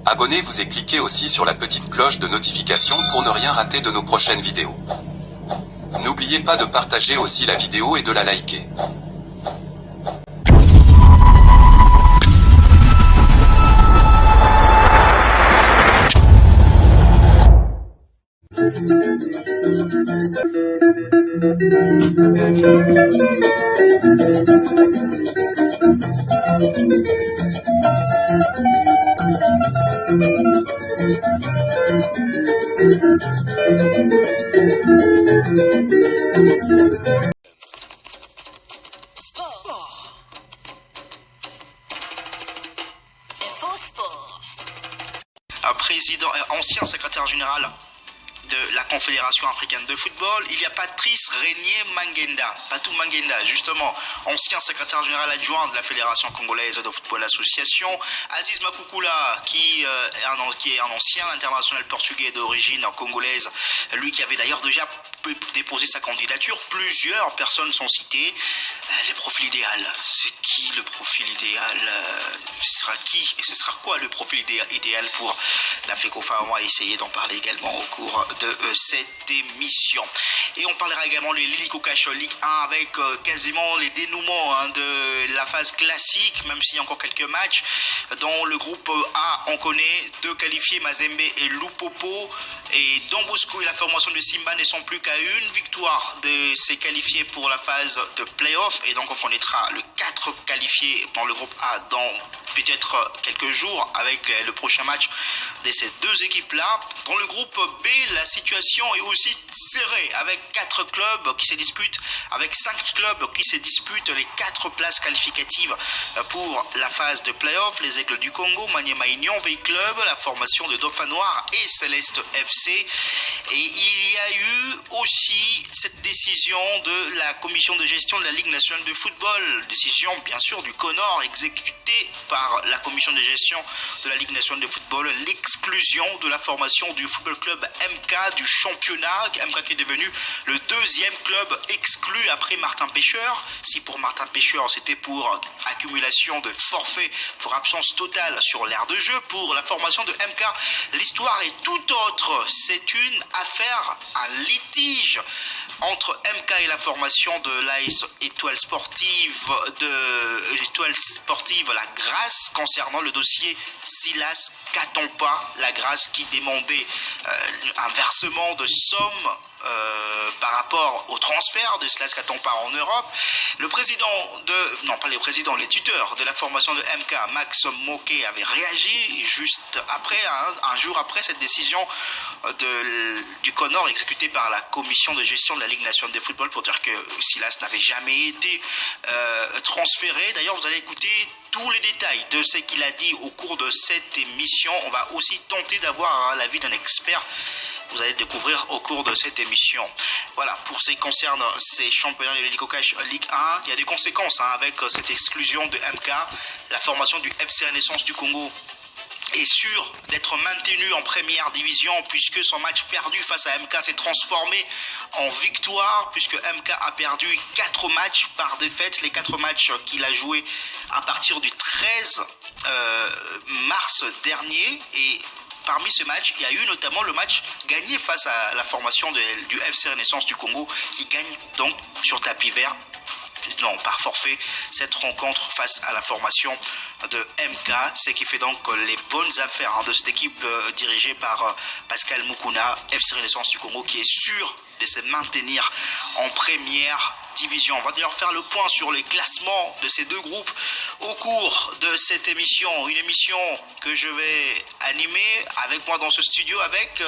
Abonnez-vous et cliquez aussi sur la petite cloche de notification pour ne rien rater de nos prochaines vidéos. N'oubliez pas de partager aussi la vidéo et de la liker. Ancien secrétaire général de la Confédération africaine de football, il y a Patrice Régnier Mangenda, Patou Mangenda, justement, ancien secrétaire général adjoint de la Fédération congolaise de football association, Aziz Makoukoula, qui est un ancien international portugais d'origine congolaise, lui qui avait d'ailleurs déjà déposé sa candidature. Plusieurs personnes sont citées. Les profils idéal, c'est qui le profil idéal? Ce sera qui et ce sera quoi le profil idéal pour la FECOFA? On va essayer d'en parler également au cours de cette émission. Et on parlera également de l'Hélico Cash Ligue 1 avec quasiment les dénouements de la phase classique, même s'il y a encore quelques matchs. Dans le groupe A, on connaît deux qualifiés, Mazembe et Lupopo. Et Don Bosco et la formation de Simba ne sont plus qu'à une victoire de ces qualifiés pour la phase de play-off. Et donc on connaîtra le 4 qualifiés dans le groupe A dans peut-être quelques jours avec le prochain match de ces deux équipes-là. Dans le groupe B, la situation est aussi serrée avec 4 clubs qui se disputent, avec 5 clubs qui se disputent les 4 places qualificatives pour la phase de play-off. Les Aigles du Congo, Maniema Union, Veille Club, la formation de Dauphin Noir et Céleste FC. Et il y a eu aussi cette décision de la commission de gestion de la Ligue nationale de football, décision bien sûr du CONOR exécutée par la commission de gestion de la Ligue nationale de football, l'exclusion de la formation du football club MK du championnat, MK qui est devenu le deuxième club exclu après Martin Pêcheur. Si pour Martin Pêcheur c'était pour accumulation de forfaits pour absence totale sur l'aire de jeu, pour la formation de MK l'histoire est tout autre. C'est une affaire, un litige entre MK et la formation de l'AS Étoile Sportive La Grâce concernant le dossier Silas Katompa, La Grâce qui demandait un versement de sommes par rapport au transfert de Silas Katompa en Europe. Les tuteurs de la formation de MK, Max Moquet, avait réagi juste après, un jour après cette décision du CONOR exécutée par la commission de gestion de la Ligue nationale de football pour dire que Silas n'avait jamais été transféré. D'ailleurs, vous allez écouter tous les détails de ce qu'il a dit au cours de cette émission. On va aussi tenter d'avoir l'avis d'un expert. Vous allez découvrir au cours de cette émission. Voilà, pour ce qui concerne ces championnats de l'Hélico Cash Ligue 1, il y a des conséquences avec cette exclusion de MK. La formation du FC Renaissance du Congo est sûr d'être maintenu en première division puisque son match perdu face à MK s'est transformé en victoire, puisque MK a perdu 4 matchs par défaite, les 4 matchs qu'il a joués à partir du 13 mars dernier. Et parmi ces matchs, il y a eu notamment le match gagné face à la formation du FC Renaissance du Congo, qui gagne donc sur tapis vert, non, par forfait, cette rencontre face à la formation de MK, ce qui fait donc les bonnes affaires de cette équipe dirigée par Pascal Mukuna, FC Renaissance du Congo, qui est sûr de se maintenir en première division. On va d'ailleurs faire le point sur les classements de ces deux groupes au cours de cette émission, une émission que je vais animer avec moi dans ce studio avec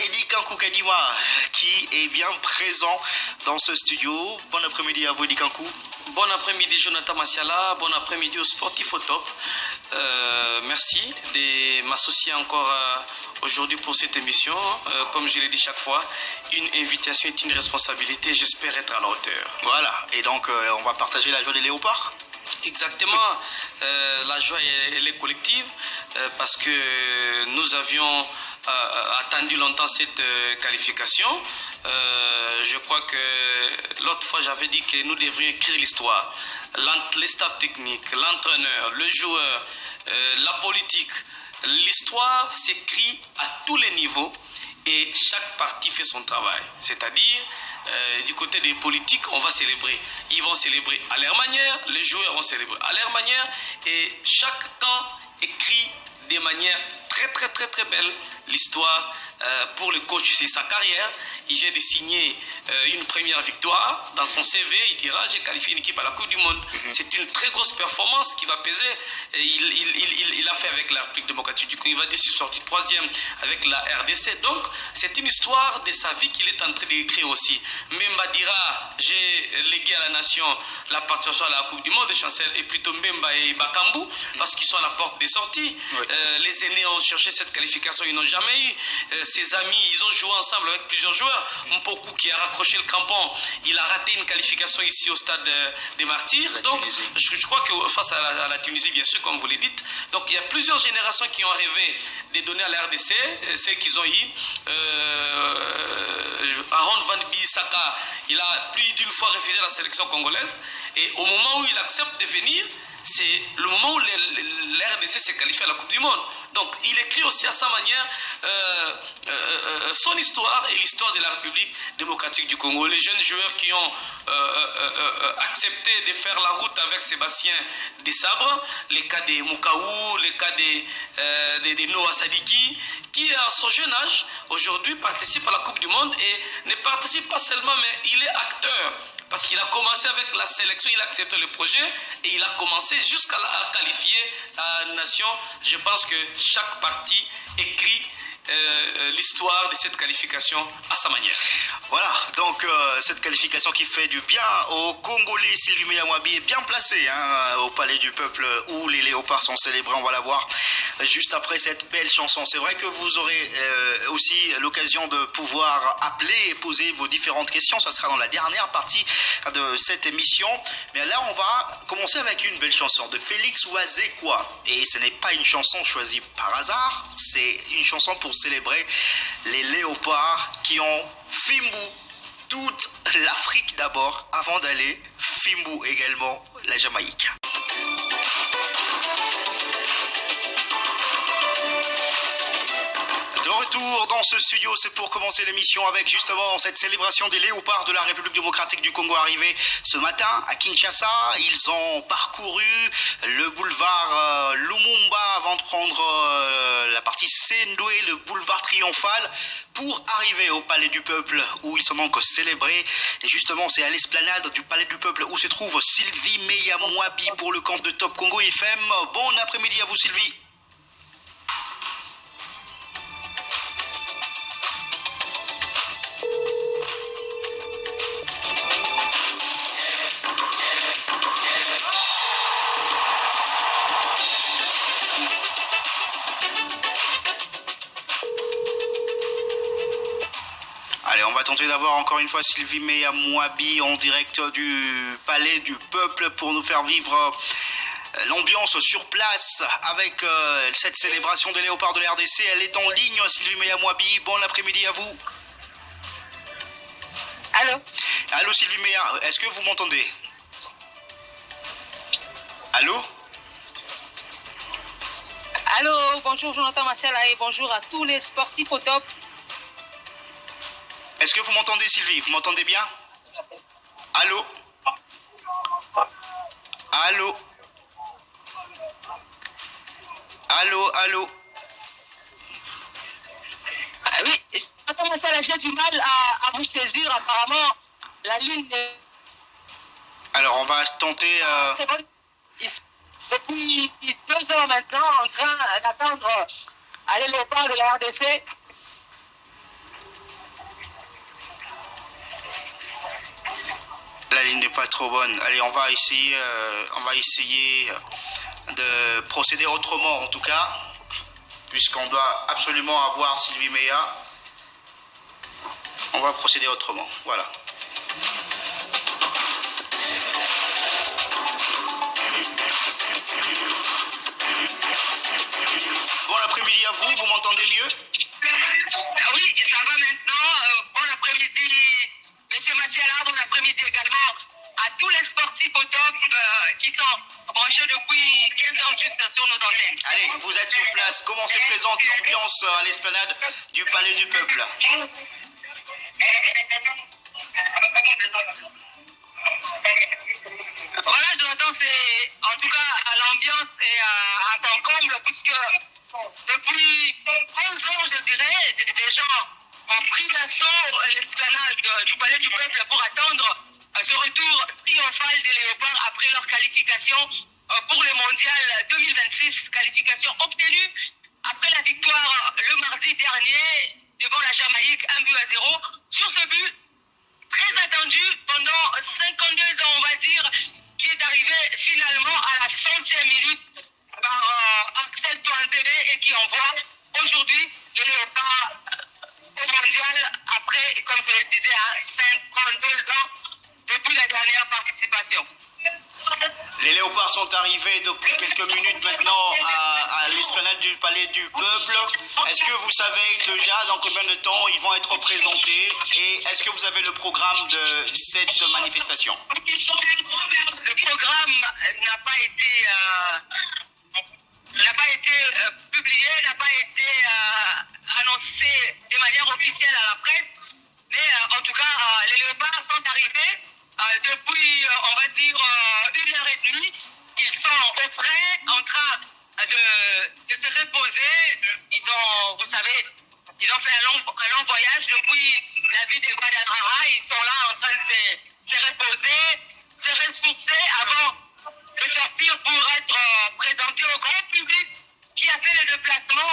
Eddie Kankou Kadima, qui est bien présent dans ce studio. Bon après-midi à vous, Eddie Kankou. Bon après-midi, Jonathan Massiala. Bon après-midi au Sportif au Top. Merci de m'associer encore aujourd'hui pour cette émission. Comme je l'ai dit chaque fois, une invitation est une responsabilité. J'espère être à la hauteur. Voilà, et donc on va partager la joie des léopards. Exactement, la joie elle est collective parce que nous avions attendu longtemps cette qualification. Je crois que l'autre fois j'avais dit que nous devrions écrire l'histoire. Les staffs techniques, l'entraîneur, le joueur, la politique. L'histoire s'écrit à tous les niveaux et chaque parti fait son travail. C'est-à-dire, du côté des politiques, on va célébrer. Ils vont célébrer à leur manière, les joueurs vont célébrer à leur manière et chaque camp écrit de manière très belle l'histoire. Pour le coach, c'est sa carrière. Il vient de signer une première victoire. Dans son CV, il dira j'ai qualifié une équipe à la Coupe du Monde. C'est une très grosse performance qui va peser. Il a fait avec la République démocratique du Congo. Il va dire sorti troisième avec la RDC. Donc, c'est une histoire de sa vie qu'il est en train d'écrire aussi. Mbemba dira j'ai légué à la nation la participation à la Coupe du Monde de Chancel et plutôt Mbemba et Bakambu parce qu'ils sont à la porte des sorties. Oui. Les aînés ont cherché cette qualification, ils n'ont jamais eu. Ses amis, ils ont joué ensemble avec plusieurs joueurs. Mpoku qui a raccroché le crampon, il a raté une qualification ici au stade des Martyrs. Donc, je crois que face à la Tunisie, bien sûr, comme vous le dites, donc il y a plusieurs générations qui ont rêvé de donner à la RDC, celles qu'ils ont eu. Aaron Van Bissaka, il a plus d'une fois refusé la sélection congolaise. Et au moment où il accepte de venir, c'est le moment où l'RDC s'est qualifié à la Coupe du Monde. Donc, il écrit aussi à sa manière son histoire et l'histoire de la République démocratique du Congo. Les jeunes joueurs qui ont accepté de faire la route avec Sébastien Desabre, les cas de Moukaou, les cas de Noah Sadiki, qui à son jeune âge, aujourd'hui, participe à la Coupe du Monde et ne participe pas seulement, mais il est acteur. Parce qu'il a commencé avec la sélection, il a accepté le projet et il a commencé jusqu'à qualifier la nation. Je pense que chaque parti écrit l'histoire de cette qualification à sa manière. Voilà, donc cette qualification qui fait du bien aux Congolais. Sylvie Meya-Mouabi est bien placée au Palais du Peuple où les léopards sont célébrés. On va la voir juste après cette belle chanson. C'est vrai que vous aurez aussi l'occasion de pouvoir appeler et poser vos différentes questions. Ça sera dans la dernière partie de cette émission. Mais là, on va commencer avec une belle chanson de Félix Ouazekwa. Et ce n'est pas une chanson choisie par hasard, c'est une chanson pour célébrer les léopards qui ont Fimbu, toute l'Afrique d'abord, avant d'aller Fimbu également, la Jamaïque. De retour dans ce studio, c'est pour commencer l'émission avec justement cette célébration des léopards de la République démocratique du Congo arrivée ce matin à Kinshasa. Ils ont parcouru le boulevard Lumumba avant de prendre la partie Sendoué, le boulevard triomphal, pour arriver au Palais du Peuple où ils sont donc célébrés. Et justement, c'est à l'esplanade du Palais du Peuple où se trouve Sylvie Meya-Mouabi pour le compte de Top Congo FM. Bon après-midi à vous, Sylvie. Allez, on va tenter d'avoir encore une fois Sylvie Meya-Mouabi en direct du Palais du Peuple pour nous faire vivre l'ambiance sur place avec cette célébration des léopards de la RDC. Elle est en ligne, Sylvie Meya-Mouabi. Bon après-midi à vous. Allô? Allô Sylvie Meya, est-ce que vous m'entendez? Allô? Allô, bonjour Jonathan Massala et bonjour à tous les sportifs au top. Est-ce que vous m'entendez Sylvie? Vous m'entendez bien? Allô? Allô? Allô, allô? Ah oui, Jonathan Massala, j'ai du mal à vous saisir apparemment. La ligne est... Alors on va tenter... C'est bon. Depuis 2 heures maintenant, en train d'attendre à l'éléphant de la RDC. La ligne n'est pas trop bonne. Allez, on va essayer de procéder autrement en tout cas, puisqu'on doit absolument avoir Sylvie Meya. On va procéder autrement. Voilà. Bon après-midi à vous, vous m'entendez mieux? Oui, ça va maintenant. Bon après-midi, monsieur Massiala, bon après-midi également à tous les sportifs au top qui sont branchés depuis 15 ans juste sur nos antennes. Allez, vous êtes sur place. Comment se présente l'ambiance à l'esplanade du Palais du Peuple? Voilà, Jonathan, c'est en tout cas l'ambiance est à son comble puisque depuis 11 ans, je dirais, les gens ont pris d'assaut l'esplanade du Palais du Peuple pour attendre ce retour triomphal des Léopards après leur qualification pour le Mondial 2026, qualification obtenue après la victoire le mardi dernier devant la Jamaïque 1-0. Sur ce but très attendu pendant 52 ans, on va dire, qui est arrivé finalement à la 100e minute par Axel Touanzebe et qui envoie aujourd'hui les Léopards au mondial après, comme je le disais, à 52 ans depuis la dernière participation. Les Léopards sont arrivés depuis quelques minutes maintenant à l'esplanade du Palais du Peuple. Est-ce que vous savez déjà dans combien de temps ils vont être présentés et est-ce que vous avez le programme de cette manifestation? Le programme n'a pas été publié, n'a pas été annoncé de manière officielle à la presse, mais en tout cas, les Léopards sont arrivés depuis, on va dire, 1h30. Ils sont au frais, en train de se reposer. Ils ont, vous savez, ils ont fait un long voyage depuis la ville de Guadalajara. Ils sont là en train de se reposer, se ressourcer avant de sortir pour être présentés au grand public qui a fait le déplacement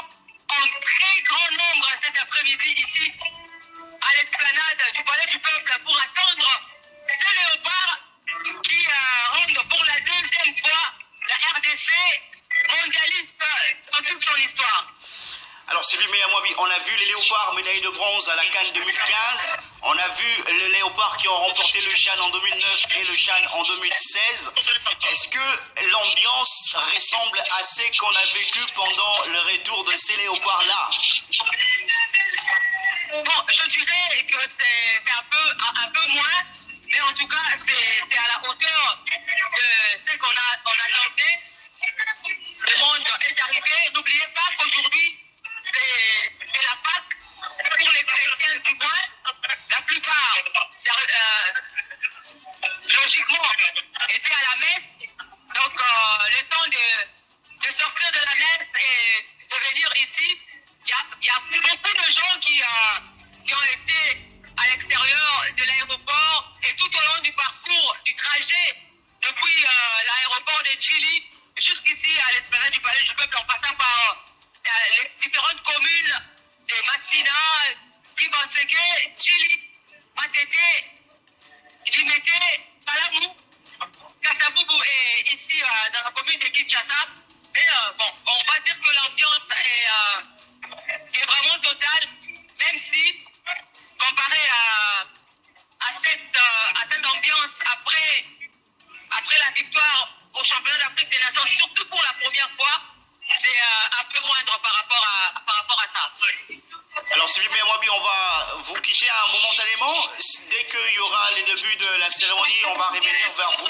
en très grand nombre cet après-midi ici à l'esplanade du Palais du Peuple pour attendre ces léopards qui rendent pour la deuxième fois la RDC mondialiste dans toute son histoire. Alors Sylvie Meyamoabi, on a vu les Léopards médaille de bronze à la CAN 2015, on a vu les Léopards qui ont remporté le CHAN en 2009 et le CHAN en 2016. Est-ce que l'ambiance ressemble à ce qu'on a vécu pendant le retour de ces Léopards-là? Bon, je dirais que c'est un peu moins, mais en tout cas, c'est à la hauteur de ce qu'on a tenté. Le monde est arrivé. N'oubliez pas qu'aujourd'hui, c'est la Pâque pour les chrétiens du moins. La plupart, logiquement, étaient à la messe. Donc, le temps de sortir de la messe et de venir ici, il y a beaucoup de gens qui ont été à l'extérieur de l'aéroport et tout au long du parcours, du trajet, depuis l'aéroport de Chili jusqu'ici à l'esplanade du Palais du Peuple, en passant par les différentes communes de Massina, Tibanseke, Chili, Matete, Limete, Salamou, Kassaboubou et ici dans la commune de Kinshasa. Mais bon, on va dire que l'ambiance est vraiment totale, même si, comparé à cette ambiance après la victoire au championnat d'Afrique des Nations, surtout pour la première fois, c'est un peu moindre par rapport à ça. Alors Sylvie Meyamoabi, on va vous quitter momentanément. Dès qu'il y aura les débuts de la cérémonie, on va revenir vers vous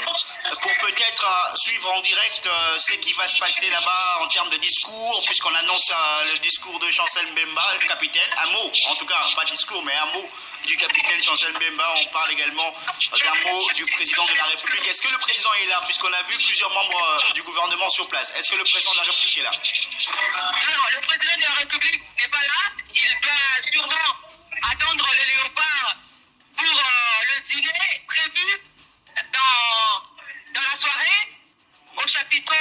pour peut-être suivre en direct ce qui va se passer là-bas en termes de discours, puisqu'on annonce le discours de Chancel Mbemba, le capitaine. Un mot, en tout cas, pas discours, mais un mot du capitaine Chancel Mbemba. On parle également d'un mot du président de la République. Est-ce que le président est là, puisqu'on a vu plusieurs membres du gouvernement sur place? Est-ce que le président de la République est là? Non, le président de la République n'est pas là. Il va sûrement attendre les léopards pour le dîner prévu dans la soirée au chapiteau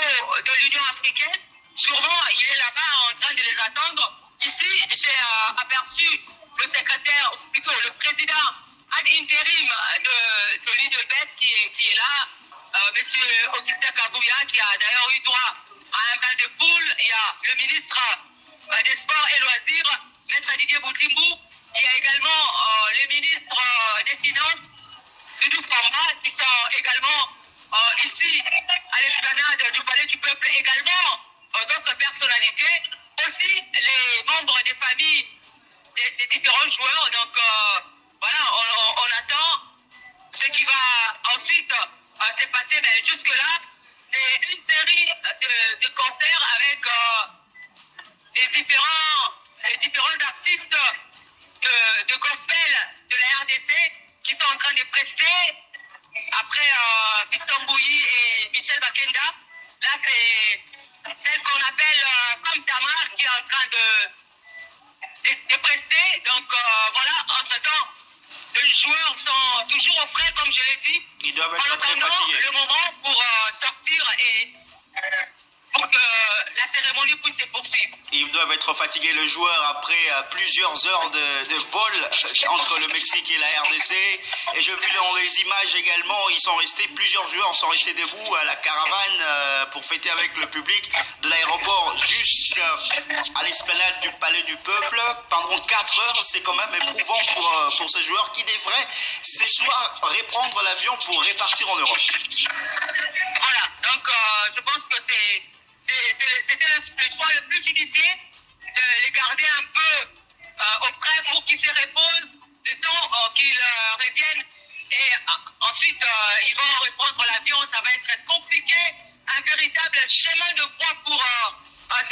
de l'Union africaine. Sûrement, il est là-bas en train de les attendre. Ici, j'ai aperçu le secrétaire, ou plutôt le président ad interim de l'UDPS qui est là, M. Augustin Kabouya, qui a d'ailleurs eu droit à un bain de poule. Il y a le ministre des Sports et Loisirs, Maître Didier Boutimbou. Il y a également les ministres des Finances, Doudou Famba, qui sont également ici à l'esplanade du Palais du Peuple, également d'autres personnalités. Aussi les membres des familles des différents joueurs. Donc voilà, on attend ce qui va ensuite se passer, ben, jusque-là, c'est une série de concerts avec les différents artistes de gospel de la RDC qui sont en train de prester après Fiston Bouilly et Michel Bakenda. Là, c'est celle qu'on appelle comme Tamar qui est en train de prester. Donc voilà, entre-temps, les joueurs sont toujours au frais, comme je l'ai dit. Ils doivent être En très attendant fatigués. le moment pour sortir et pour que la cérémonie puisse se poursuivre. Ils doivent être fatigués, le joueur, après plusieurs heures de vol entre le Mexique et la RDC. Et je vu dans les images également, plusieurs joueurs sont restés debout à la caravane pour fêter avec le public de l'aéroport jusqu'à l'esplanade du Palais du Peuple. Pendant 4 heures, c'est quand même éprouvant pour ces joueurs qui devraient ce soir reprendre l'avion pour repartir en Europe. Voilà, donc je pense que c'était le choix le plus judicieux de les garder un peu auprès pour qu'ils se reposent le temps qu'ils reviennent et ensuite ils vont reprendre l'avion. Ça va être compliqué, un véritable chemin de croix pour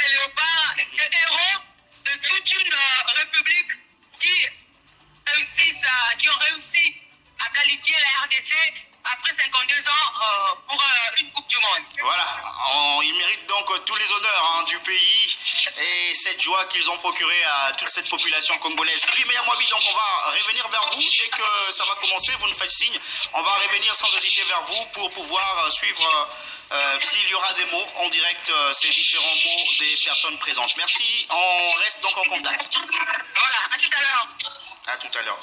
ces léopards, ces héros de toute une république qui ont réussi à qualifier la RDC après 52 ans pour une Coupe du Monde. Voilà, ils méritent donc tous les honneurs du pays et cette joie qu'ils ont procurée à toute cette population congolaise. Sylvie Meya-Mwabi, donc on va revenir vers vous dès que ça va commencer, vous nous faites signe. On va revenir sans hésiter vers vous pour pouvoir suivre s'il y aura des mots en direct, ces différents mots des personnes présentes. Merci, on reste donc en contact. Voilà, à tout à l'heure. À tout à l'heure.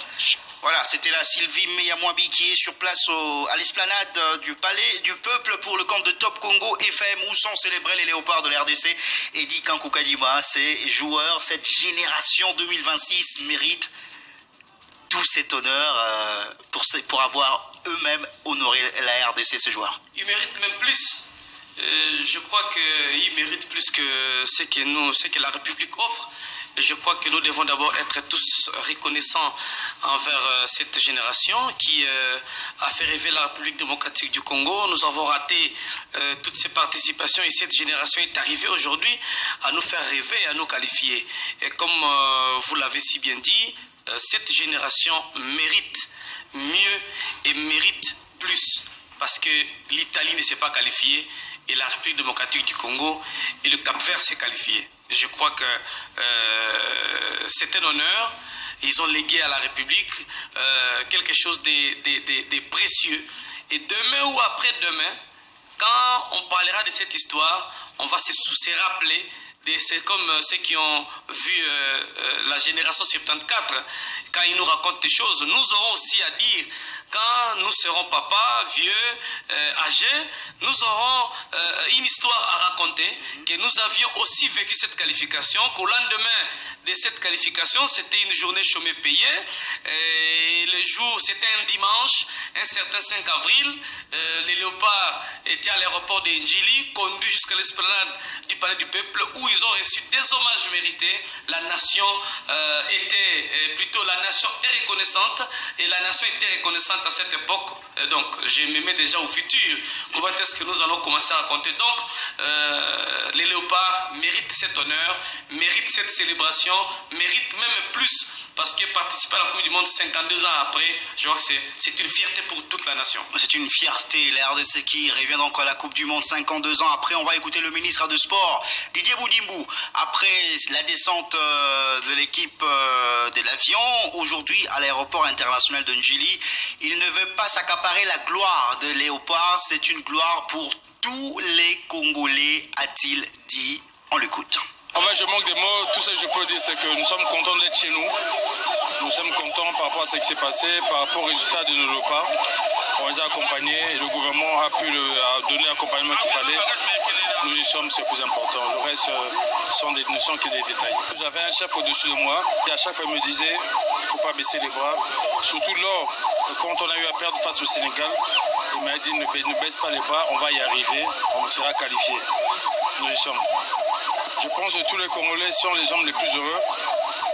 Voilà, c'était la Sylvie Meya-Mwabi qui est sur place à l'esplanade du Palais du Peuple pour le camp de Top Congo FM où sont célébrés les léopards de la RDC. Eddie Kankukadima, ces joueurs, cette génération 2026 mérite tout cet honneur pour avoir eux-mêmes honoré la RDC, ces joueurs. Ils méritent même plus. Je crois qu'ils méritent plus que ce que la République offre. Je crois que nous devons d'abord être tous reconnaissants envers cette génération qui a fait rêver la République démocratique du Congo. Nous avons raté toutes ces participations et cette génération est arrivée aujourd'hui à nous faire rêver, à nous qualifier. Et comme vous l'avez si bien dit, cette génération mérite mieux et mérite plus parce que l'Italie ne s'est pas qualifiée et la République démocratique du Congo et le Cap-Vert s'est qualifié. Je crois que c'est un honneur. Ils ont légué à la République quelque chose de précieux. Et demain ou après-demain, quand on parlera de cette histoire, on va se rappeler. C'est comme ceux qui ont vu la génération 74, quand ils nous racontent des choses, nous aurons aussi à dire, quand nous serons papa, vieux, âgés, nous aurons une histoire à raconter, que nous avions aussi vécu cette qualification, qu'au lendemain de cette qualification, c'était une journée chômée payée, et le jour, c'était un dimanche, un certain 5 avril, les léopards étaient à l'aéroport de Njili, conduits jusqu'à l'esplanade du Palais du Peuple, où ils ont reçu des hommages mérités. La nation la nation est reconnaissante et la nation était reconnaissante à cette époque. Donc, je me mets déjà au futur. Comment est-ce que nous allons commencer à raconter? Donc, les léopards méritent cet honneur, méritent cette célébration, méritent même plus parce que participer à la Coupe du Monde 52 ans après, je crois que c'est une fierté pour toute la nation. C'est une fierté, la RDC qui revient donc à la Coupe du Monde 52 ans après. On va écouter le ministre de Sport, Didier Boudimbu. Après la descente de l'équipe de l'avion, aujourd'hui à l'aéroport international de Njili, il ne veut pas s'accaparer la gloire de Léopard. C'est une gloire pour tous les Congolais, a-t-il dit. On l'écoute. En fait, je manque de mots. Tout ce que je peux dire, c'est que nous sommes contents d'être chez nous. Nous sommes contents par rapport à ce qui s'est passé, par rapport aux résultats de nos léopards. On les a accompagnés et le gouvernement a pu donner l'accompagnement qu'il fallait. Nous y sommes, c'est le plus important. Le reste ne sont que des détails. J'avais un chef au-dessus de moi et à chaque fois il me disait il ne faut pas baisser les bras. Surtout quand on a eu à perdre face au Sénégal, il m'a dit ne baisse pas les bras, on va y arriver, on sera qualifié. Nous y sommes. Je pense que tous les Congolais sont les hommes les plus heureux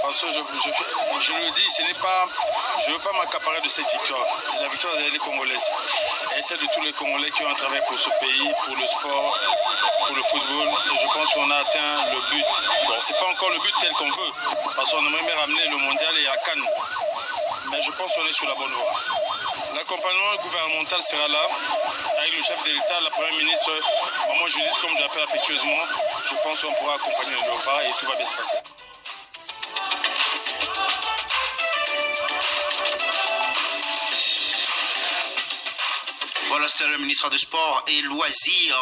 Parce que je le dis, je ne veux pas m'accaparer de cette victoire. La victoire elle est congolaise. Et c'est de tous les Congolais qui ont travaillé pour ce pays, pour le sport, pour le football. Et je pense qu'on a atteint le but. Bon, c'est pas encore le but tel qu'on veut, parce qu'on aimerait bien ramener le mondial et à Cannes. Mais je pense qu'on est sur la bonne voie. L'accompagnement gouvernemental sera là, avec le chef de l'État, la Première ministre. Moi, je dis, comme je l'appelle affectueusement, je pense qu'on pourra accompagner le léopard et tout va bien se passer. Voilà, c'est le ministre des Sports et Loisirs,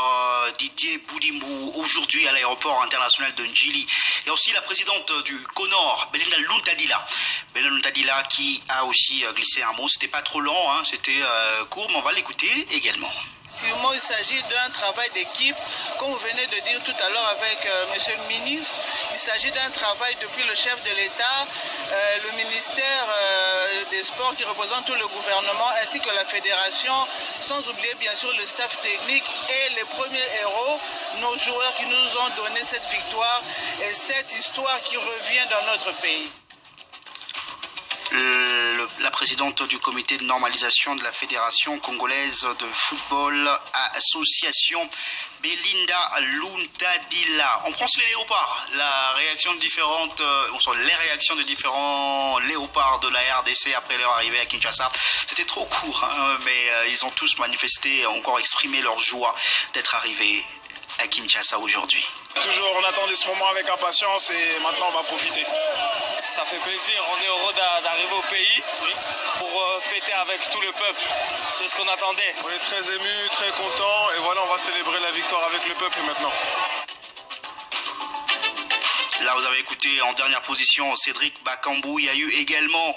Didier Boudimbou, aujourd'hui à l'aéroport international de Njili. Et aussi la présidente du CONOR, Belinda Luntadila. Belinda Luntadila qui a aussi glissé un mot. C'était pas trop lent, hein, c'était court, mais on va l'écouter également. Effectivement, il s'agit d'un travail d'équipe, comme vous venez de dire tout à l'heure avec Monsieur le ministre. Il s'agit d'un travail depuis le chef de l'État, le ministère des Sports qui représente tout le gouvernement, ainsi que la fédération, sans oublier bien sûr le staff technique et les premiers héros, nos joueurs qui nous ont donné cette victoire et cette histoire qui revient dans notre pays. La présidente du comité de normalisation de la Fédération congolaise de football, association Belinda Luntadila. On prend les léopards, les réactions de différents léopards de la RDC après leur arrivée à Kinshasa. C'était trop court, hein, mais ils ont tous manifesté, encore exprimé leur joie d'être arrivés à Kinshasa aujourd'hui. Toujours, on attendait ce moment avec impatience et maintenant on va profiter. Ça fait plaisir, on est heureux d'arriver au pays pour fêter avec tout le peuple. C'est ce qu'on attendait. On est très émus, très contents et voilà, on va célébrer la victoire avec le peuple maintenant. Là, vous avez écouté en dernière position Cédric Bakambou. Il y a eu également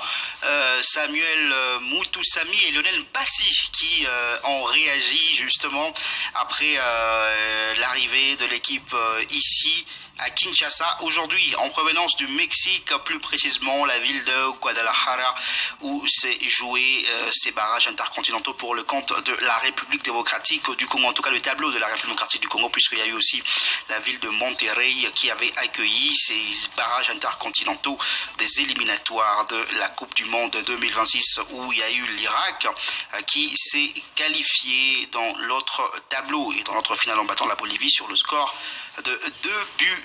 Samuel Moutoussami et Lionel Bassi qui ont réagi justement après l'arrivée de l'équipe ici à Kinshasa, aujourd'hui en provenance du Mexique, plus précisément la ville de Guadalajara, où s'est joué ces barrages intercontinentaux pour le compte de la République démocratique du Congo, en tout cas le tableau de la République démocratique du Congo, puisqu'il y a eu aussi la ville de Monterrey qui avait accueilli ces barrages intercontinentaux des éliminatoires de la Coupe du Monde 2026, où il y a eu l'Irak qui s'est qualifié dans l'autre tableau et dans l'autre finale en battant la Bolivie sur le score de 2-1.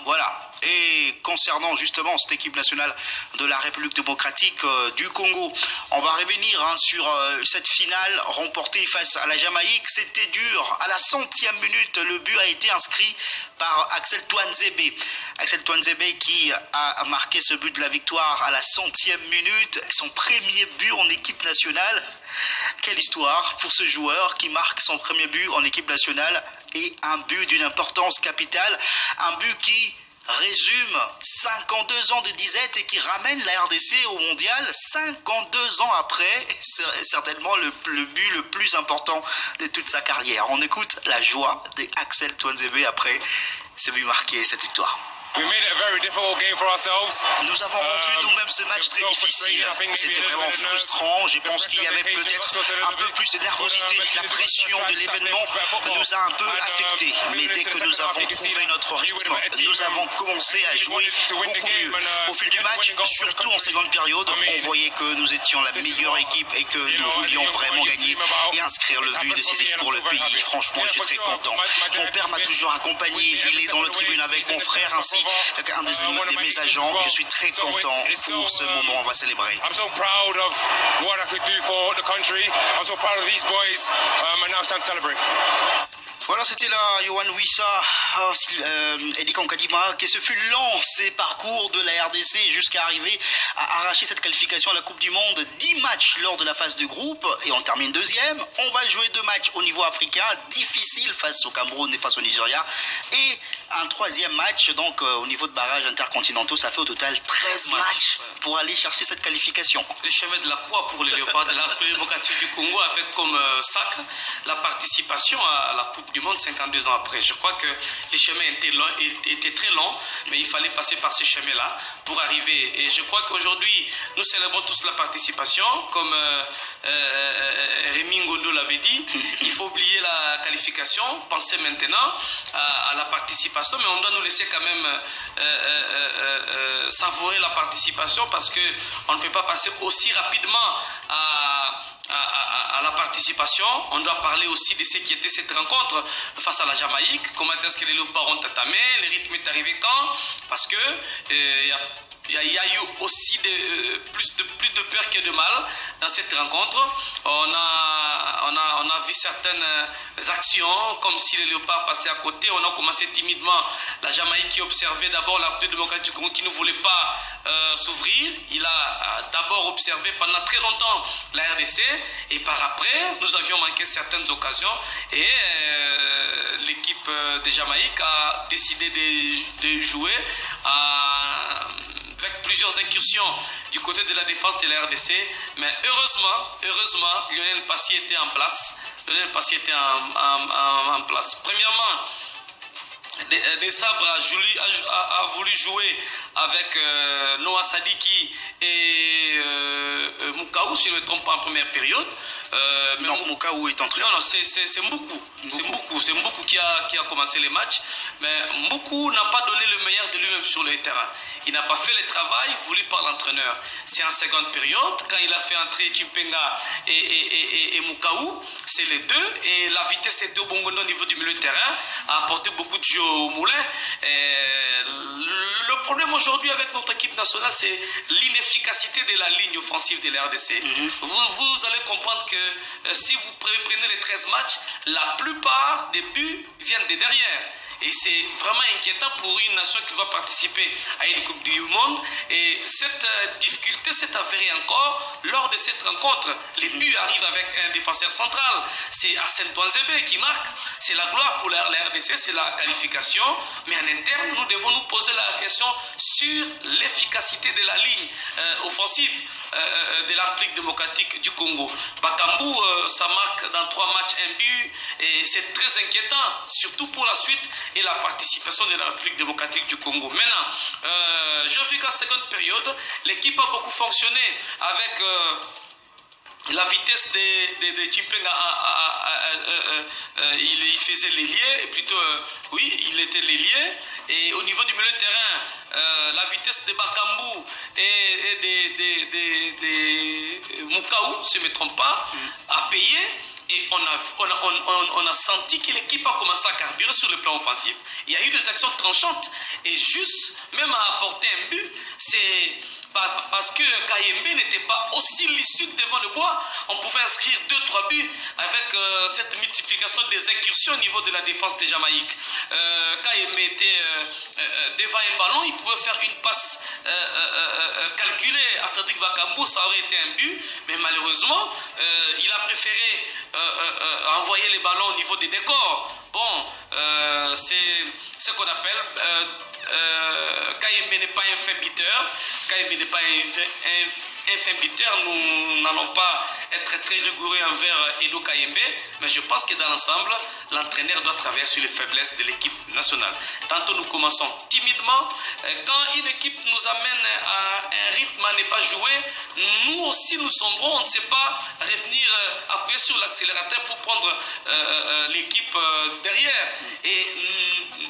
Voilà. Et concernant justement cette équipe nationale de la République démocratique du Congo, on va revenir sur cette finale remportée face à la Jamaïque. C'était dur. À la 100e minute, le but a été inscrit par Axel Touanzebe. Axel Touanzebe qui a marqué ce but de la victoire à la 100e minute. Son premier but en équipe nationale. Quelle histoire pour ce joueur qui marque son premier but en équipe nationale et un but d'une importance capitale. Un but qui résume 52 ans de disette et qui ramène la RDC au mondial 52 ans après. C'est certainement le but le plus important de toute sa carrière. On écoute la joie d'Axel Touanzebe après ce but marqué, cette victoire. We made it a very difficult game for ourselves. Nous avons rendu nous-mêmes ce match très difficile. C'était vraiment frustrant. Je pense qu'il y avait peut-être un peu plus de nervosité. La pression de l'événement nous a un peu affectés. Mais dès que nous avons trouvé notre rythme, nous avons commencé à jouer beaucoup mieux. Au fil du match, surtout en seconde période, on voyait que nous étions la meilleure équipe et que nous voulions vraiment gagner et inscrire le but décisif pour le pays. Franchement, je suis très content. Mon père m'a toujours accompagné. Il est dans le tribune avec mon frère ainsi un de mes agents. Je suis très content pour ce moment. On va célébrer. I'm so proud of what I could do for the country. I'm so proud of these boys. And now it's time to celebrate. Voilà, c'était là Yohan Wissa, Eddie Kankadima, qui se fut lent ces parcours de la RDC jusqu'à arriver à arracher cette qualification à la Coupe du Monde. 10 matchs lors de la phase de groupe et on termine deuxième. On va jouer 2 matchs au niveau africain, difficile face au Cameroun et face au Nigeria. Et un 3e match, donc au niveau de barrages intercontinentaux, ça fait au total 13 matchs pour aller chercher cette qualification. Le chemin de la croix pour les léopards de la République démocratique du Congo avec comme sacre la participation à la Coupe du Monde 52 ans après. Je crois que les chemins étaient très longs, mais il fallait passer par ces chemins-là pour arriver. Et je crois qu'aujourd'hui, nous célébrons tous la participation, comme Rémi Ngondo l'avait dit. Il faut oublier la qualification, penser maintenant à la participation participation, mais on doit nous laisser quand même savourer la participation parce qu'on ne peut pas passer aussi rapidement à la participation. On doit parler aussi de ce qui était cette rencontre face à la Jamaïque. Comment est-ce que les Léopards ont entamé? Le rythme est arrivé quand? Parce que il y a eu aussi plus de peur que de mal dans cette rencontre. On a vu certaines actions comme si les Léopards passaient à côté. On a commencé timidement. La Jamaïque qui observait d'abord la République démocratique du Congo qui ne voulait pas s'ouvrir. Il a d'abord observé pendant très longtemps la RDC et par après nous avions manqué certaines occasions et l'équipe de Jamaïque a décidé de jouer avec plusieurs incursions du côté de la défense de la RDC, mais heureusement, Lionel Passy était en place. Premièrement, Des Sabres a voulu jouer avec Noah Sadiki et Mukaou, si je ne me trompe pas, en première période. Non, Mukaou est entré. Non, c'est Mboukou. C'est Mboukou qui a commencé les matchs. Mais Mboukou n'a pas donné le meilleur de lui-même sur le terrain. Il n'a pas fait le travail voulu par l'entraîneur. C'est en seconde période, quand il a fait entrer Chimpenga et Mukaou, c'est les deux. Et la vitesse était au bon au niveau du milieu de terrain, a apporté beaucoup de jeux au moulin. Le problème aujourd'hui avec notre équipe nationale, c'est l'inefficacité de la ligne offensive de la RDC. Vous allez comprendre que si vous prenez les 13 matchs, la plupart des buts viennent de derrière. Et c'est vraiment inquiétant pour une nation qui va participer à une Coupe du Monde. Et cette difficulté s'est avérée encore lors de cette rencontre. Les buts arrivent avec un défenseur central. C'est Arsène Touanzebe qui marque. C'est la gloire pour la RDC, c'est la qualification. Mais en interne, nous devons nous poser la question sur l'efficacité de la ligne offensive de la République démocratique du Congo. Bakambu, ça marque dans 3 matchs un but. Et c'est très inquiétant, surtout pour la suite et la participation de la République démocratique du Congo. Maintenant, je vu qu'en seconde période, l'équipe a beaucoup fonctionné avec la vitesse de Chimpenga. Il faisait l'ailier, plutôt, oui, il était l'ailier. Et au niveau du milieu de terrain, la vitesse de Bakambu et de Mukaou, si je ne me trompe pas, a payé. Et on a senti que l'équipe a commencé à carburer sur le plan offensif. Il y a eu des actions tranchantes. Et juste, même à apporter un but, c'est parce que Kayembe n'était pas aussi lucide devant le bois. On pouvait inscrire 2-3 buts avec cette multiplication des incursions au niveau de la défense de Jamaïque. Kayembe était devant un ballon, il pouvait faire une passe calculée à Cédric Bakambu, ça aurait été un but. Mais malheureusement, il a préféré envoyer les ballons au niveau des décors. Bon, c'est ce qu'on appelle Kayembe n'est pas un fin buteur. Kayembe n'est pas un fin buteur. Nous n'allons pas être très rigoureux envers Edo Kayembe, mais je pense que dans l'ensemble, l'entraîneur doit travailler sur les faiblesses de l'équipe nationale. Tantôt nous commençons timidement. Quand une équipe nous amène à un rythme à ne pas jouer, nous aussi nous sombrons. On ne sait pas revenir appuyer sur l'accélérateur pour prendre l'équipe derrière. Et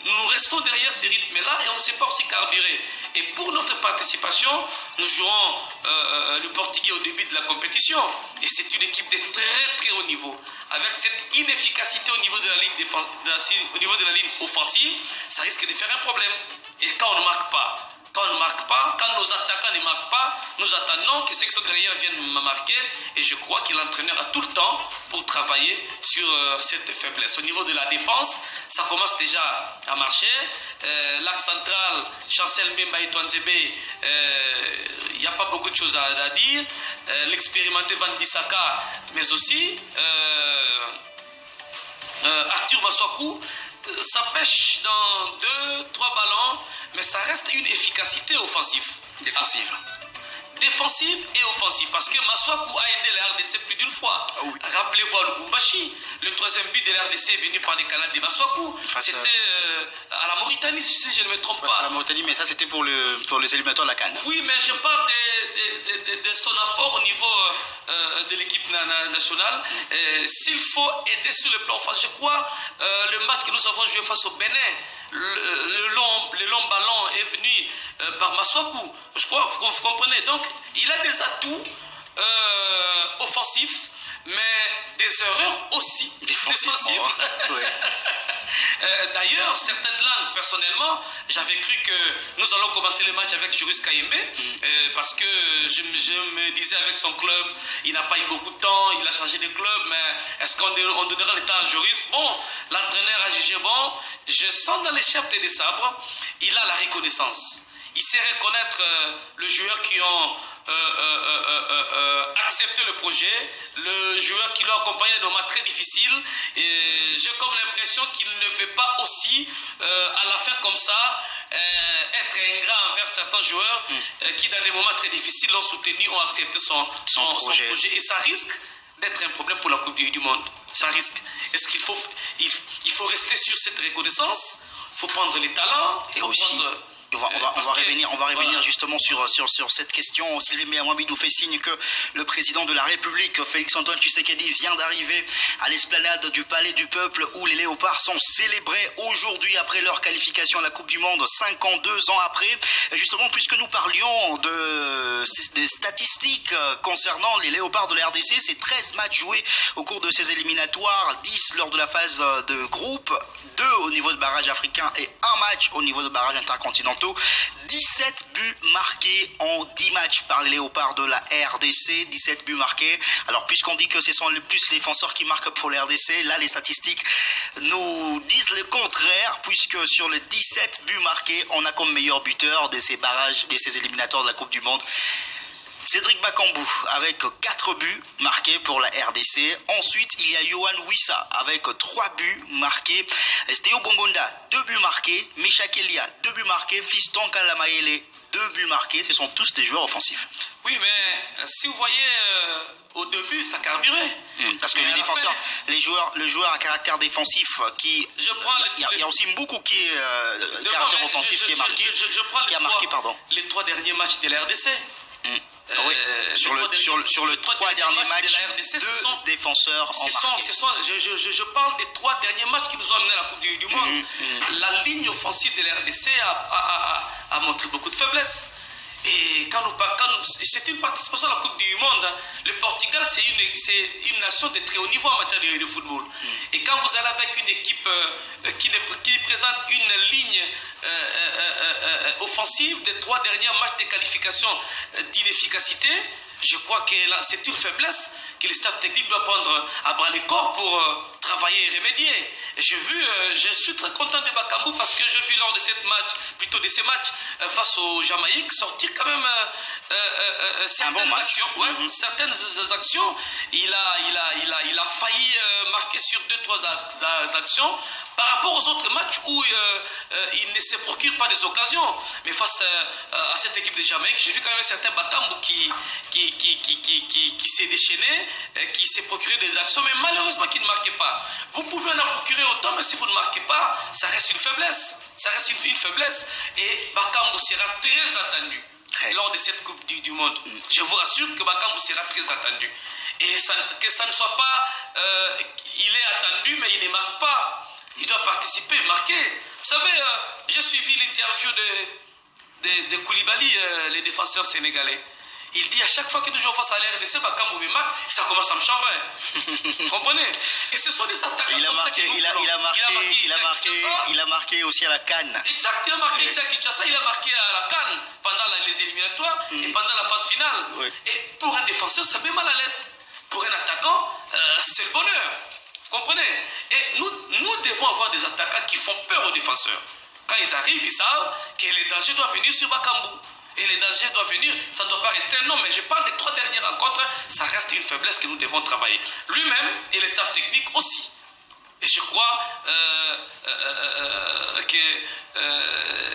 nous restons derrière ces rythmes-là et on ne sait pas aussi carburer. Et pour notre participation, nous jouons le Portugais au début de la compétition. Et c'est une équipe de très très haut niveau. Avec cette inefficacité au niveau de la ligne au niveau de la ligne offensive, ça risque de faire un problème. Et quand on ne marque pas, quand nos attaquants ne marquent pas, nous attendons que ceux qui sont derrière viennent marquer. Et je crois que l'entraîneur a tout le temps pour travailler sur cette faiblesse. Au niveau de la défense, ça commence déjà à marcher. L'axe central, Chancel Mbemba et Touanzebe, il n'y a pas beaucoup de choses à dire. L'expérimenté Van Bissaka, mais aussi Arthur Maswaku. Ça pêche dans 2-3 ballons, mais ça reste une efficacité offensive. Défensive et offensive, parce que Maswaku a aidé la RDC plus d'une fois. Ah oui. Rappelez-vous à Lubumbashi, le 3e but de la RDC est venu par les canals de Maswaku. C'était à la Mauritanie, si je ne me trompe À pas. la Mauritanie, mais ça c'était pour les éliminatoires de la CAN. Oui, mais je parle de son apport au niveau de l'équipe nationale. S'il faut aider sur le plan offensif, je crois le match que nous avons joué face au Bénin, le long ballon est venu par Maswaku. Je crois, vous comprenez. Donc, il a des atouts offensifs, mais des erreurs aussi défensives. Ouais. D'ailleurs, certaines langues, personnellement, j'avais cru que nous allons commencer le match avec Joris Kayembe, parce que je me disais avec son club, il n'a pas eu beaucoup de temps, il a changé de club, mais est-ce qu'on donnera le temps à Joris? Bon, l'entraîneur a jugé bon. Je sens dans les chefs des sabres, il a la reconnaissance. Il sait reconnaître le joueur qui ont accepté le projet, le joueur qui l'a accompagné dans des moments très difficiles. Et j'ai comme l'impression qu'il ne fait pas aussi, à la fin comme ça, être ingrat envers certains joueurs qui, dans des moments très difficiles, l'ont soutenu, ont accepté son projet. Et ça risque d'être un problème pour la Coupe du Monde. Ça risque. Est-ce qu'il faut rester sur cette reconnaissance? Il faut prendre les talents. Il faut prendre... On va revenir justement sur cette question. Sylvain Mouamid nous fait signe que le président de la République, Félix-Antoine Tshisekedi, vient d'arriver à l'esplanade du Palais du Peuple où les Léopards sont célébrés aujourd'hui après leur qualification à la Coupe du Monde, 52 ans après. Justement, puisque nous parlions des statistiques concernant les Léopards de la RDC, c'est 13 matchs joués au cours de ces éliminatoires, 10 lors de la phase de groupe, 2 au niveau de barrage africain et 1 match au niveau de barrage intercontinental. 17 buts marqués en 10 matchs par les Léopards de la RDC, 17 buts marqués. Alors puisqu'on dit que ce sont les plus les défenseurs qui marquent pour la RDC, là les statistiques nous disent le contraire, puisque sur les 17 buts marqués, on a comme meilleur buteur de ces barrages, de ces éliminatoires de la Coupe du Monde, Cédric Bakambu avec 4 buts marqués pour la RDC. Ensuite, il y a Yohan Wissa avec 3 buts marqués. Théo Bongonda, 2 buts marqués. Misha Kelia, 2 buts marqués. Fiston Kalamaele, 2 buts marqués. Ce sont tous des joueurs offensifs. Oui, mais si vous voyez au début, ça carburait. Parce que les défenseurs, les joueurs à caractère défensif qui... Il y a aussi Mboukou qui est caractère offensif qui est marqué. Les 3 derniers matchs de la RDC. Oui. Sur le 3 derniers matchs, de la RDC, 2 défenseurs en marqué. Je parle des 3 derniers matchs qui nous ont amené à la Coupe du Monde. La ligne offensive de la RDC a montré beaucoup de faiblesse. Et c'est une participation à la Coupe du Monde. Le Portugal, c'est une nation de très haut niveau en matière de football. Et quand vous allez avec une équipe qui présente une ligne offensive des 3 derniers matchs de qualification d'inefficacité, je crois que c'est une faiblesse que le staff technique doit prendre à bras le corps pour travailler et remédier. Je suis très content de Bakambu parce que j'ai vu lors de ces matchs face au Jamaïque sortir quand même certaines actions. Certaines actions. Il a failli marquer sur 2-3 actions par rapport aux autres matchs où il ne se procure pas des occasions. Mais face à cette équipe de Jamaïque, j'ai vu quand même certains Bakambu qui s'est déchaîné, qui s'est procuré des actions, mais malheureusement qui ne marquait pas. Vous pouvez en procurer autant, mais si vous ne marquez pas, ça reste une faiblesse. Ça reste une faiblesse. Et Bakambu sera très attendu lors de cette Coupe du Monde. Je vous rassure que Bakambu sera très attendu. Et que ça ne soit pas... il est attendu, mais il ne marque pas. Il doit participer, marquer. Vous savez, j'ai suivi l'interview de Koulibaly, les défenseurs sénégalais. Il dit à chaque fois que nous jouons face à la RDC, Bakambu me marque, ça commence à me chambrer. Vous comprenez? Et ce sont des attaques. Il a marqué aussi à la CAN. Exact, il a marqué ici à Kinshasa, il a marqué à la CAN pendant les éliminatoires et pendant la phase finale. Et pour un défenseur, ça met mal à l'aise. Pour un attaquant, c'est le bonheur. Vous comprenez? Et nous devons avoir des attaquants qui font peur aux défenseurs. Quand ils arrivent, ils savent que les dangers doivent venir sur Bakambu. Et les dangers doivent venir, ça ne doit pas rester. Non, mais je parle des 3 dernières rencontres, ça reste une faiblesse que nous devons travailler. Lui-même et les staffs techniques aussi. Et je crois que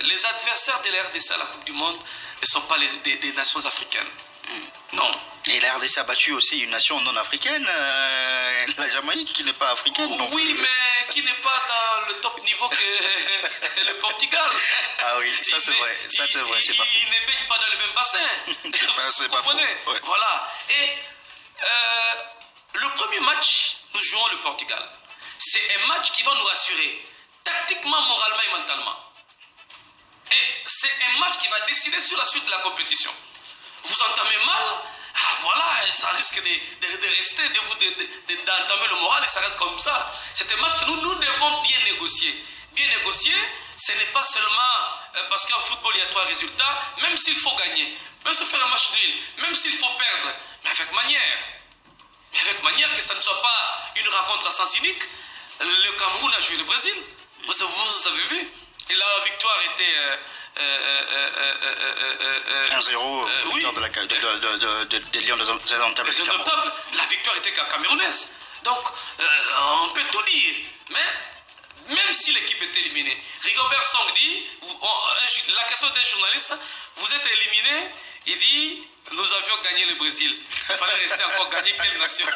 les adversaires de la RDC à la Coupe du Monde ne sont pas des nations africaines. Non. Et la RDC a battu aussi une nation non africaine, la Jamaïque, qui n'est pas africaine. Non. Oui, mais qui n'est pas dans le top niveau que le Portugal. Ah oui, ça c'est vrai, c'est pas faux. Il ne baigne pas dans le même bassin. C'est Vous pas faux. comprenez? Ouais. Voilà. Et le premier match, nous jouons le Portugal. C'est un match qui va nous rassurer, tactiquement, moralement et mentalement. Et c'est un match qui va décider sur la suite de la compétition. Vous entamez mal, voilà, ça risque de rester, d'entamer le moral et ça reste comme ça. C'est un match que nous devons bien négocier. Bien négocier, ce n'est pas seulement parce qu'en football il y a 3 résultats, même s'il faut gagner, même se faire un match nul, même s'il faut perdre, mais avec manière. Avec manière que ça ne soit pas une rencontre à sens unique. Le Cameroun a joué le Brésil, vous avez vu. Et la victoire était 1-0, oui, victoire des Lions des Indomptables. La victoire était camerounaise. Donc, on peut tout dire. Mais même si l'équipe était éliminée, Rigobert Song dit, la question des journalistes, vous êtes éliminé, il dit, nous avions gagné le Brésil. Il fallait rester encore gagner quelle nation?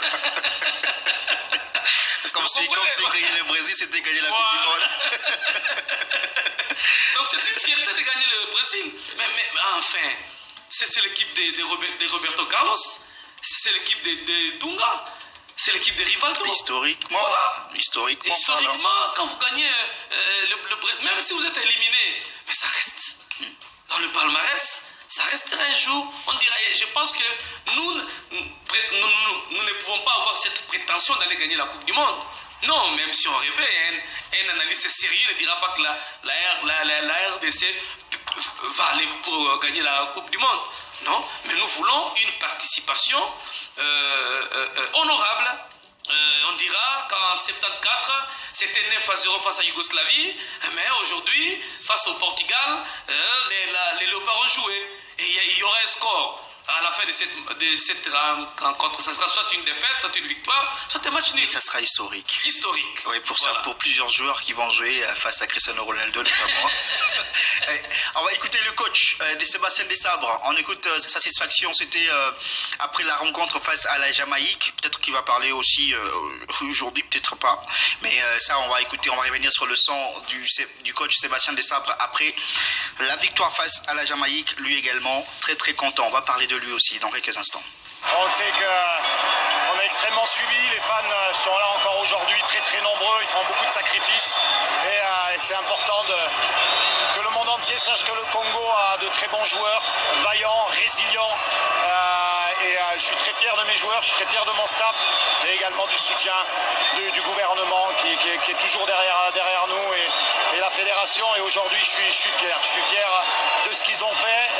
Comme si gagner le Brésil, c'était gagner la Coupe du Monde. Donc c'est une fierté de gagner le Brésil. Mais enfin, c'est l'équipe de Roberto Carlos, c'est l'équipe de Dunga, c'est l'équipe de Rivaldo. Historiquement, voilà. Historiquement, quand vous gagnez le Brésil, même si vous êtes éliminé, mais ça reste dans le palmarès. Ça restera un jour, on dirait, je pense que nous ne pouvons pas avoir cette prétention d'aller gagner la Coupe du Monde. Non, même si on rêvait, un analyste sérieux ne dira pas que la RDC va aller pour gagner la Coupe du Monde. Non, mais nous voulons une participation honorable. On dira qu'en 74, c'était 9-0 face à Yougoslavie, mais aujourd'hui, face au Portugal, les Léopards ont joué. Et il y aura un score à la fin de cette rencontre. Ça sera soit une défaite, soit une victoire, soit un match nul. Et ça sera historique. Historique. Oui, pour plusieurs joueurs qui vont jouer face à Cristiano Ronaldo notamment. On va écouter le coach de Sébastien Desabre. On écoute sa satisfaction. C'était après la rencontre face à la Jamaïque. Peut-être qu'il va parler aussi aujourd'hui, peut-être pas. Mais ça, on va écouter. On va revenir sur le son du coach Sébastien Desabre après la victoire face à la Jamaïque. Lui également, très très content. On va parler de lui aussi dans quelques instants. On sait qu'on est extrêmement suivi, les fans sont là encore aujourd'hui, très très nombreux, ils font beaucoup de sacrifices et c'est important que le monde entier sache que le Congo a de très bons joueurs, vaillants, résilients et je suis très fier de mes joueurs, je suis très fier de mon staff et également du soutien du gouvernement qui est toujours derrière nous et la fédération et aujourd'hui je suis fier de ce qu'ils ont fait.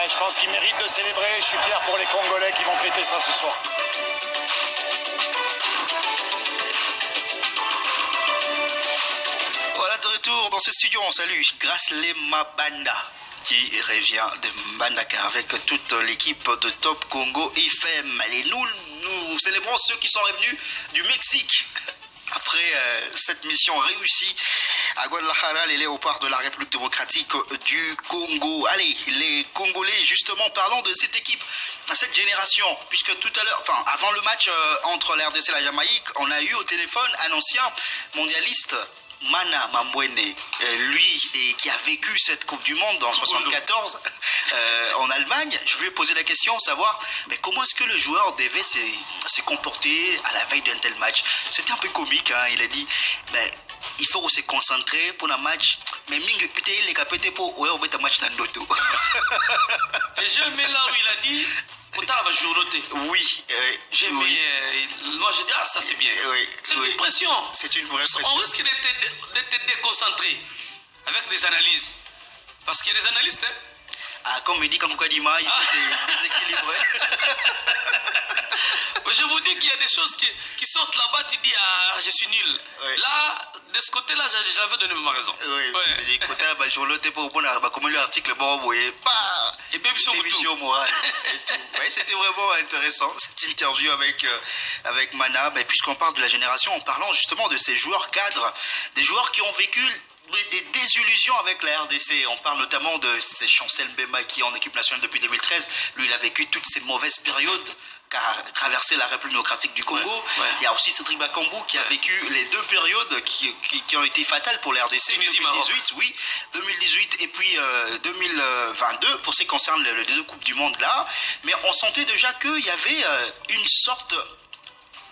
Je pense qu'ils méritent de célébrer. Je suis fier pour les Congolais qui vont fêter ça ce soir. Voilà, de retour dans ce studio, on salue Grâce-les Mabanda qui revient de Mbandaka avec toute l'équipe de Top Congo FM. Et nous célébrons ceux qui sont revenus du Mexique. Après cette mission réussie à Guadalajara, les léopards de la République démocratique du Congo. Allez, les Congolais, justement, parlons de cette équipe, de cette génération, puisque tout à l'heure, avant le match entre la RDC et la Jamaïque, on a eu au téléphone un ancien mondialiste, Mana Mambwene, lui qui a vécu cette Coupe du Monde en 74 en Allemagne. Je voulais poser la question, savoir mais comment est-ce que le joueur devait se comporter à la veille d'un tel match. C'était un peu comique, hein. Il a dit il faut se concentrer pour un match, mais peut-être il est capable pour un match dans l'auto. Et j'ai aimé là où il a dit oui, moi je dis ça c'est bien. Oui, c'est une pression. C'est une vraie pression. On risque d'être déconcentré avec des analyses. Parce qu'il y a des analystes, hein. Comme me dit Kamukadima, il était déséquilibré. Je vous dis qu'il y a des choses qui sortent là-bas, tu dis je suis nul. Oui. Là, de ce côté-là, j'avais donné ma raison. Oui, de ce côté-là, je l'ai pour comme l'article, et Bébichon Morale et tout. Oui, c'était vraiment intéressant cette interview avec Mana. Mais puisqu'on parle de la génération, en parlant justement de ces joueurs cadres, des joueurs qui ont vécu des désillusions avec la RDC. On parle notamment de Chancel Mbemba qui est en équipe nationale depuis 2013. Lui, il a vécu toutes ces mauvaises périodes traversé la République démocratique du Congo. Il y a aussi Cédric Bakambu qui a vécu les deux périodes qui ont été fatales pour la RDC. 2018, oui, 2018 et puis 2022 pour ce qui concerne les deux Coupes du Monde là. Mais on sentait déjà qu'il y avait une sorte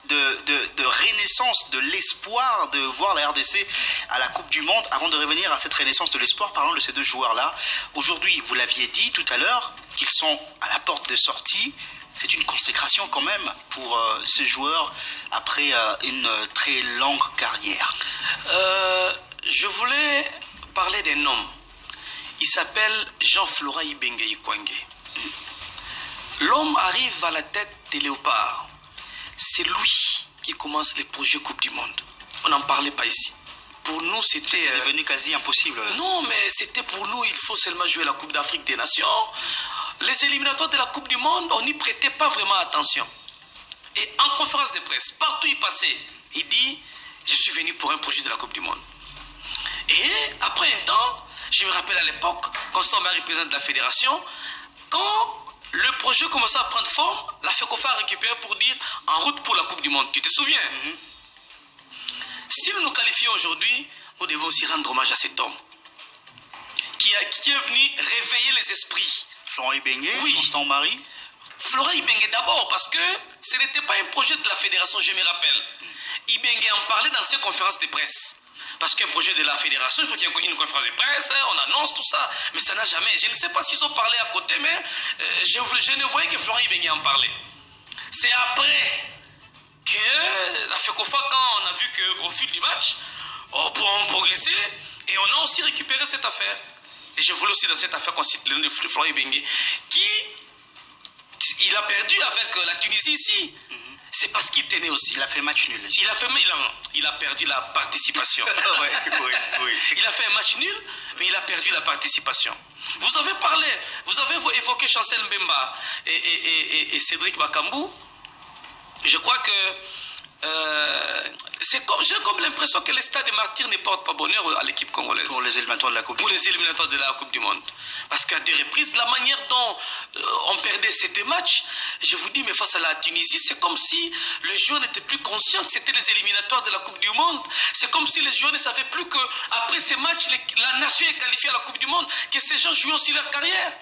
de renaissance, de l'espoir de voir la RDC à la Coupe du Monde. Avant de revenir à cette renaissance de l'espoir, parlons de ces deux joueurs-là. Aujourd'hui, vous l'aviez dit tout à l'heure, qu'ils sont à la porte de sortie. C'est une consécration quand même pour ces joueurs après une très longue carrière. Je voulais parler d'un homme. Il s'appelle Jean-Florent Ibenge Ikwenge. L'homme arrive à la tête des Léopards. C'est lui qui commence les projets Coupe du Monde. On n'en parlait pas ici. Pour nous, c'était devenu quasi impossible. Non, mais c'était pour nous, il faut seulement jouer la Coupe d'Afrique des Nations. Les éliminatoires de la Coupe du Monde, on n'y prêtait pas vraiment attention. Et en conférence de presse, partout il passait, il dit, je suis venu pour un projet de la Coupe du Monde. Et après un temps, je me rappelle à l'époque, Constant Marie, président de la fédération, quand le projet commençait à prendre forme, la FECOFA a récupéré pour dire en route pour la Coupe du Monde. Tu te souviens? Si nous nous qualifions aujourd'hui, nous devons aussi rendre hommage à cet homme qui est venu réveiller les esprits. Florent Ibenge, oui. Constant Marie. Florent Ibenge d'abord, parce que ce n'était pas un projet de la fédération, je me rappelle. Ibenge en parlait dans ses conférences de presse. Parce qu'un projet de la fédération, il faut qu'il y ait une conférence de presse, on annonce tout ça. Mais ça n'a jamais... Je ne sais pas s'ils ont parlé à côté, mais je ne voyais que Florent Ibenge en parlait. C'est après que la FECOFA, quand on a vu qu'au fil du match, on progressait et on a aussi récupéré cette affaire. Et je voulais aussi dans cette affaire qu'on cite le nom de Florent Ibenge, qui il a perdu avec la Tunisie ici. C'est parce qu'il tenait aussi. Il a fait match nul. Il a perdu la participation. oui. Il a fait un match nul, mais il a perdu la participation. Vous avez parlé, vous avez évoqué Chancel Mbemba et Cédric Bakambu. Je crois que j'ai comme l'impression que le stade des martyrs ne porte pas bonheur à l'équipe congolaise. Pour les éliminatoires de la Coupe du Monde. Pour les éliminatoires de la Coupe du Monde. Parce qu'à des reprises, la manière dont on perdait ces deux matchs, je vous dis, mais face à la Tunisie, c'est comme si les joueurs n'étaient plus conscients que c'était les éliminatoires de la Coupe du Monde. C'est comme si les joueurs ne savaient plus qu'après ces matchs, la nation est qualifiée à la Coupe du Monde, que ces gens jouaient aussi leur carrière.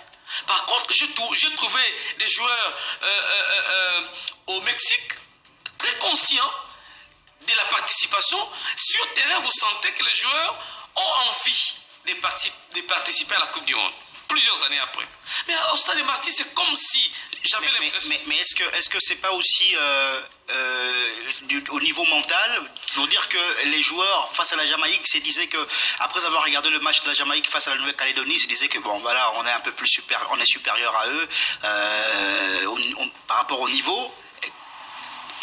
Par contre, j'ai trouvé des joueurs au Mexique très conscients de la participation. Sur terrain, vous sentez que les joueurs ont envie de participer à la Coupe du Monde. Plusieurs années après. Mais au Stade des Martyrs, c'est comme si j'avais l'impression... Mais est-ce que c'est pas aussi au niveau mental, pour dire que les joueurs face à la Jamaïque se disaient que, après avoir regardé le match de la Jamaïque face à la Nouvelle-Calédonie, se disaient que bon voilà, on est un peu plus on est supérieur à eux par rapport au niveau.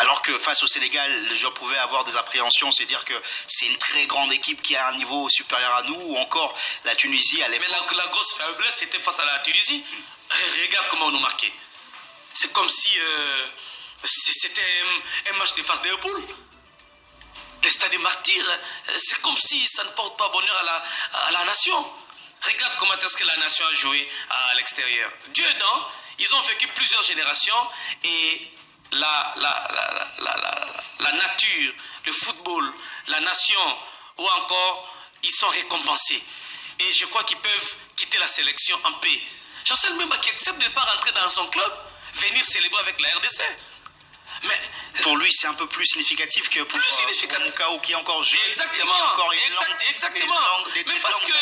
Alors que face au Sénégal, les joueurs pouvaient avoir des appréhensions, c'est dire que c'est une très grande équipe qui a un niveau supérieur à nous, ou encore la Tunisie à l'époque. Mais la grosse faiblesse, c'était face à la Tunisie. Regarde comment on nous marquait. C'est comme si c'était un match de phase de poule. Le Stade des Martyrs, c'est comme si ça ne porte pas bonheur à la nation. Regarde comment est-ce que la nation a joué à l'extérieur. Dieu aidant, ils ont vécu plusieurs générations et la nature, le football, la nation, ou encore, ils sont récompensés. Et je crois qu'ils peuvent quitter la sélection en paix. Chancel Mbemba qui accepte de ne pas rentrer dans son club, venir célébrer avec la RDC. Mais pour lui, c'est un peu plus significatif que pour Mukao qui est encore jeune. Exactement. Mais parce que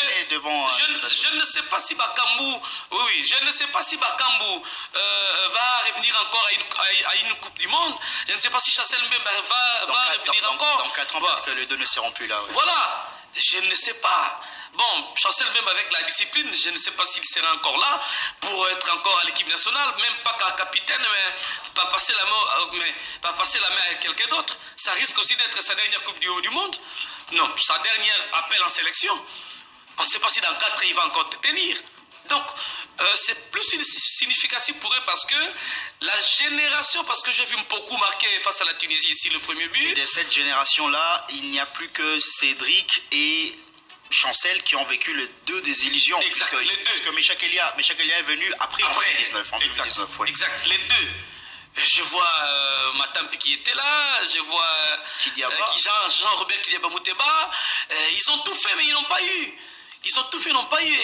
je ne sais pas si Bakambu, je ne sais pas si Bakambu va revenir encore à une Coupe du Monde. Je ne sais pas si Chancel Mbemba va revenir encore. Dans 4 ans, peut-être que les deux ne seront plus là. Ouais. Voilà, je ne sais pas. Bon, Chancel même avec la discipline, je ne sais pas s'il sera encore là pour être encore à l'équipe nationale, même pas qu'à capitaine, mais pas passer la main à quelqu'un d'autre. Ça risque aussi d'être sa dernière Coupe du Monde. Non, sa dernière appel en sélection. On ne sait pas si dans 4 ans il va encore tenir. Donc, c'est plus significatif pour eux parce que la génération, parce que j'ai vu beaucoup marquer face à la Tunisie ici le premier but. Et de cette génération-là, il n'y a plus que Cédric et Chancel qui ont vécu les deux désillusions. Exact, les deux. Parce que Mechack Elia est venu après en 2019. Exact, les deux. Je vois Matampi qui était là, je vois Jean-Robert Kidiaba Mouteba. Ils ont tout fait, mais ils n'ont pas eu. Ils ont tout fait, n'ont pas eu.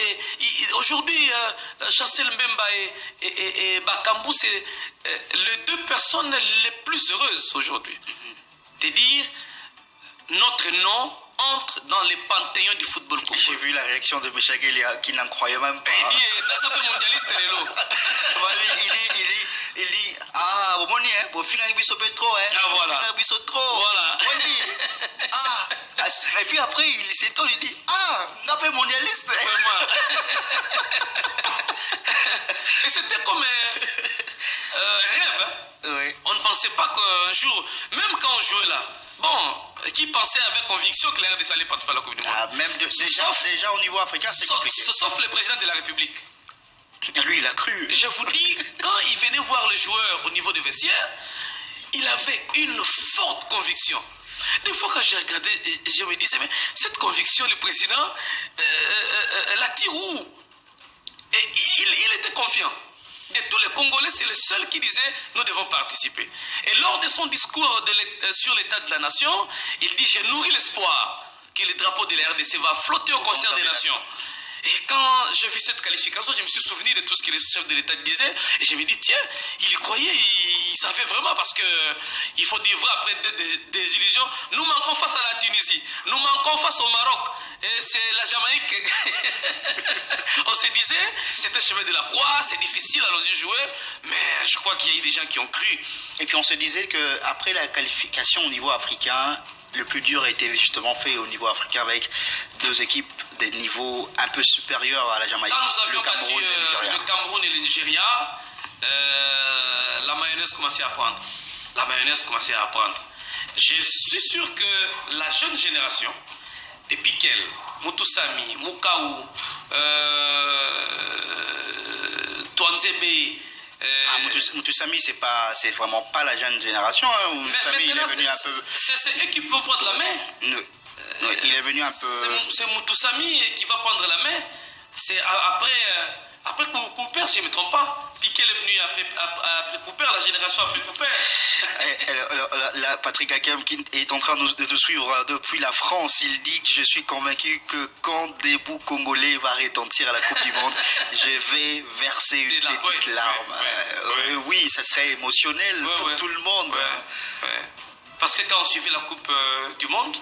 Aujourd'hui, Chancel Mbemba et Bakambu, c'est les deux personnes les plus heureuses aujourd'hui. C'est-à-dire, notre nom entre dans les panthéons du football congolais. J'ai vu la réaction de Meshageli qui n'en croyait même pas. Il dit, dans un mondialiste, il dit, ah, au moni, pour finir avec Bisso Petro, ah, voilà. Voilà. Et puis après, il s'étonne, il dit, ah, on appelle mondialiste. Vraiment. Et c'était comme un rêve. Hein? Oui. On ne pensait pas qu'un jour, même quand on jouait là, qui pensait avec conviction que la RDC allait participer à la Coupe du Monde? Même déjà au niveau africain, c'est compliqué. Sauf le président de la République. Lui, il a cru. Je vous dis, quand il venait voir le joueur au niveau des vestiaires, il avait une forte conviction. Des fois, quand j'ai regardé, je me disais, mais cette conviction, le président la tire où? Et il était confiant. De tous les Congolais, c'est le seul qui disait nous devons participer. Et lors de son discours sur l'état de la nation, il dit j'ai nourri l'espoir que le drapeau de la RDC va flotter au concert des nations. Et quand j'ai vu cette qualification, je me suis souvenu de tout ce que le chef de l'État disait. Et je me dis, tiens, il croyait, il savait vraiment, parce que il faut dire vrai après des illusions. Nous manquons face à la Tunisie, nous manquons face au Maroc. Et c'est la Jamaïque. On se disait, c'est un chemin de la croix, c'est difficile à nos yeux jouer. Mais je crois qu'il y a eu des gens qui ont cru. Et puis on se disait qu'après la qualification au niveau africain, le plus dur a été justement fait au niveau africain avec deux équipes des niveaux un peu supérieurs à la Jamaïque. Quand nous avions battu le Cameroun et le Nigeria, la mayonnaise commençait à prendre. Je suis sûr que la jeune génération, des Piquel, Moutoussami, Moukaou, Touanzebe, Moutoussami, c'est vraiment pas la jeune génération. Hein. Moutoussami, il est venu un peu. C'est eux qui vont prendre la main. Il est venu un peu. C'est Moutoussami qui va prendre la main. C'est après Cooper, si je ne me trompe pas. Piquet est venu après Cooper, la génération après Cooper. Patrick Hakem qui est en train de suivre depuis la France, il dit que je suis convaincu que quand Debout Congolais va retentir à la Coupe du Monde, je vais verser une petite larme. Oui, ça serait émotionnel pour tout le monde. Parce que quand on suivait la Coupe du Monde,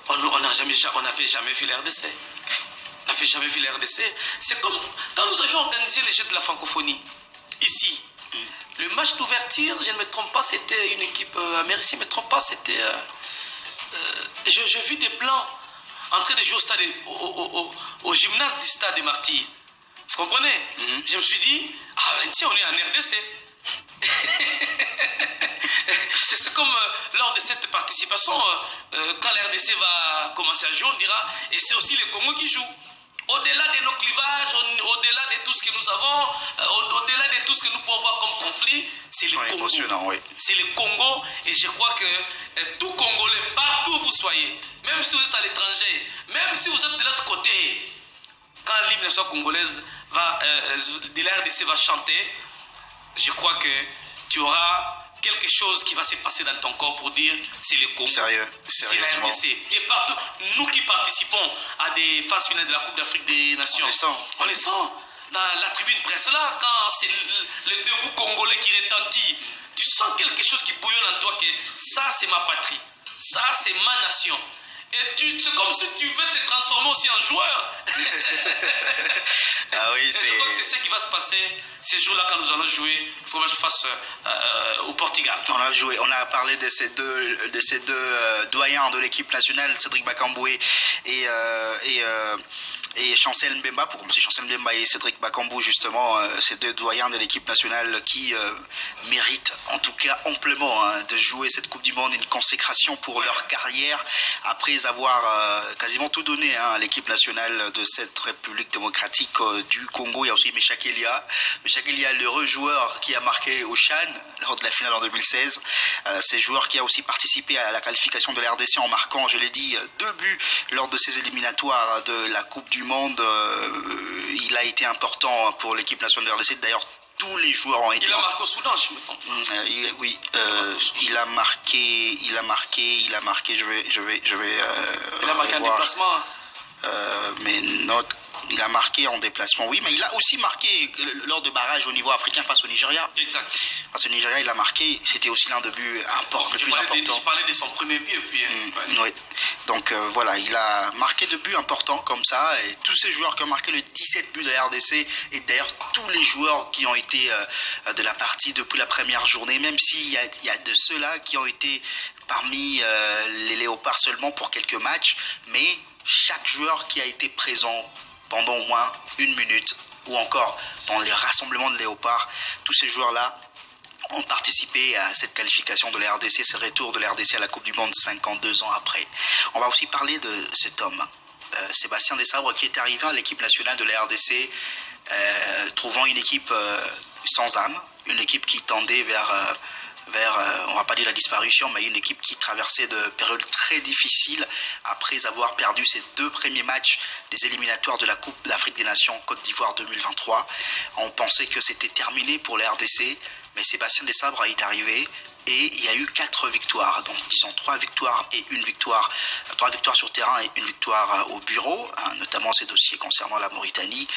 on n'avait jamais vu la RDC. On n'avait jamais vu la RDC. C'est comme quand nous avions organisé les Jeux de la francophonie, ici. Le match d'ouverture, je ne me trompe pas, c'était une équipe américaine, je ne me trompe pas, c'était... J'ai vu des Blancs en train de jouer au gymnase du stade des Martyrs. Vous comprenez? Je me suis dit, tiens, on est en RDC. C'est comme lors de cette participation, quand la RDC va commencer à jouer, on dira, et c'est aussi le Congo qui joue. Au-delà de nos clivages, au-delà de tout ce que nous avons, au-delà de tout ce que nous pouvons voir comme conflit, c'est le Congo. C'est le Congo, et je crois que tout Congolais, partout où vous soyez, même si vous êtes à l'étranger, même si vous êtes de l'autre côté, quand l'hymne nationale congolaise de la RDC va chanter, je crois que tu auras quelque chose qui va se passer dans ton corps pour dire c'est le Congo, c'est la RDC. Et partout, nous qui participons à des phases finales de la Coupe d'Afrique des Nations, on les sent dans la tribune presse là, quand c'est le debout congolais qui retentit, tu sens quelque chose qui bouillonne en toi, que ça c'est ma patrie, ça c'est ma nation. Et c'est comme si tu veux te transformer aussi en joueur. Ah oui, je crois que c'est ce qui va se passer ces jours-là quand nous allons jouer pour match face au Portugal. On a parlé de ces deux doyens de l'équipe nationale, Cédric Bakambu et Chancel Mbemba, pour M. Chancel Mbemba et Cédric Bakambu, justement, ces deux doyens de l'équipe nationale qui méritent en tout cas amplement de jouer cette Coupe du Monde, une consécration pour leur carrière, après avoir quasiment tout donné à l'équipe nationale de cette République démocratique du Congo. Il y a aussi Meshak Elia, l'heureux joueur qui a marqué au Chan lors de la finale en 2016. C'est joueur qui a aussi participé à la qualification de la RDC en marquant, je l'ai dit, 2 buts lors de ces éliminatoires de la Coupe du Monde. Il a été important pour l'équipe nationale de RDC. D'ailleurs, tous les joueurs ont été... Il a marqué au Soudan, je me trompe. Oui, il a marqué, je vais il a marqué un déplacement. mes notes. Il a marqué en déplacement, oui, mais il a aussi marqué lors de barrage au niveau africain face au Nigeria. Exact. Face au Nigeria, il a marqué, c'était aussi l'un des buts le plus important. Je parlais de son premier but. Et puis, oui. Donc voilà, il a marqué de buts importants comme ça. Et tous ces joueurs qui ont marqué le 17 buts de la RDC, et d'ailleurs tous les joueurs qui ont été de la partie depuis la première journée, même s'il y a de ceux-là qui ont été parmi les Léopards seulement pour quelques matchs, mais chaque joueur qui a été présent pendant au moins 1 minute, ou encore dans les rassemblements de Léopards, tous ces joueurs-là ont participé à cette qualification de la RDC, ce retour de la RDC à la Coupe du Monde 52 ans après. On va aussi parler de cet homme, Sébastien Desabre, qui est arrivé à l'équipe nationale de la RDC, trouvant une équipe sans âme, une équipe qui tendait vers on va pas dire la disparition, mais une équipe qui traversait de périodes très difficiles après avoir perdu ses 2 premiers matchs des éliminatoires de la Coupe d'Afrique des Nations Côte d'Ivoire 2023. On pensait que c'était terminé pour la RDC, mais Sébastien Desabre est arrivé et il y a eu 4 victoires, donc disons 3 victoires et 1 victoire, 3 victoires sur terrain et 1 victoire au bureau, notamment ces dossiers concernant la Mauritanie.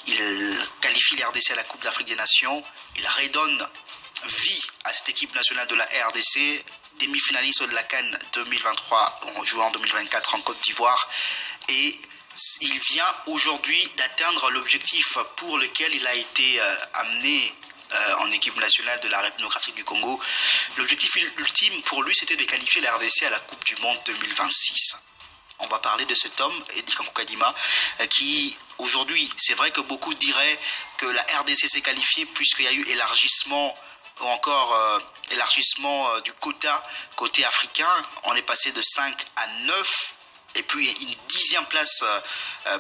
Il qualifie la RDC à la Coupe d'Afrique des Nations, il redonne vie à cette équipe nationale de la RDC, demi-finaliste de la CAN 2023, en jouant en 2024 en Côte d'Ivoire, et il vient aujourd'hui d'atteindre l'objectif pour lequel il a été amené en équipe nationale de la République démocratique du Congo. L'objectif ultime pour lui, c'était de qualifier la RDC à la Coupe du Monde 2026. On va parler de cet homme, Eddie Kankukadima, qui aujourd'hui, c'est vrai que beaucoup diraient que la RDC s'est qualifiée puisqu'il y a eu élargissement ou encore élargissement du quota côté africain. On est passé de 5 à 9 et puis une 10e place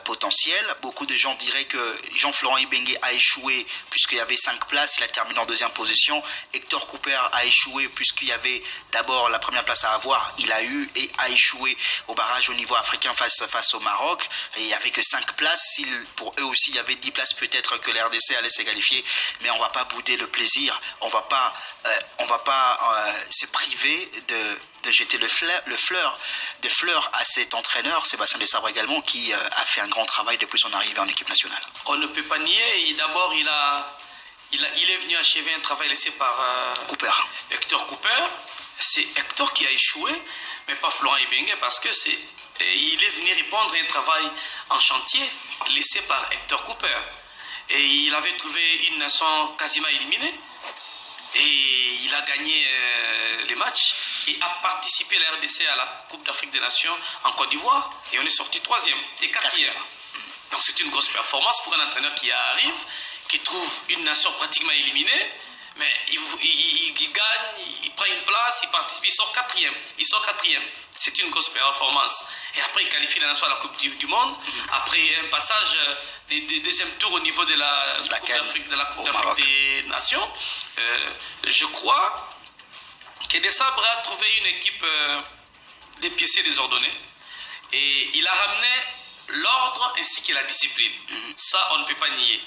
potentielle. Beaucoup de gens diraient que Jean-Florent Ibenge a échoué puisqu'il y avait 5 places, il a terminé en 2e position. Hector Cooper a échoué puisqu'il y avait d'abord la première place à avoir, il a eu et a échoué au barrage au niveau africain face au Maroc. Et il n'y avait que 5 places, pour eux aussi il y avait 10 places peut-être que la RDC allait se qualifier, mais on ne va pas bouder le plaisir, on va pas se priver de jeter de fleurs à cet entraîneur, Sébastien Desabre également, qui a fait un grand travail depuis son arrivée en équipe nationale. On ne peut pas nier, d'abord il est venu achever un travail laissé par Hector Cooper. C'est Hector qui a échoué, mais pas Florent Ibenge, parce que il est venu répondre à un travail en chantier laissé par Hector Cooper. Et il avait trouvé une nation quasiment éliminée. Et il a gagné les matchs et a participé la RDC à la Coupe d'Afrique des Nations en Côte d'Ivoire. Et on est sorti 3e et 4e. Donc c'est une grosse performance pour un entraîneur qui arrive, qui trouve une nation pratiquement éliminée. Mais il gagne, il prend une place, il participe, il sort 4e. C'est une grosse performance. Et après, il qualifie la nation à la Coupe du Monde. Après un passage des 2e tours au niveau de la Coupe d'Afrique des Nations. Je crois que Desabre a trouvé une équipe dépiécée, désordonnée. Et il a ramené l'ordre ainsi que la discipline. Ça, on ne peut pas nier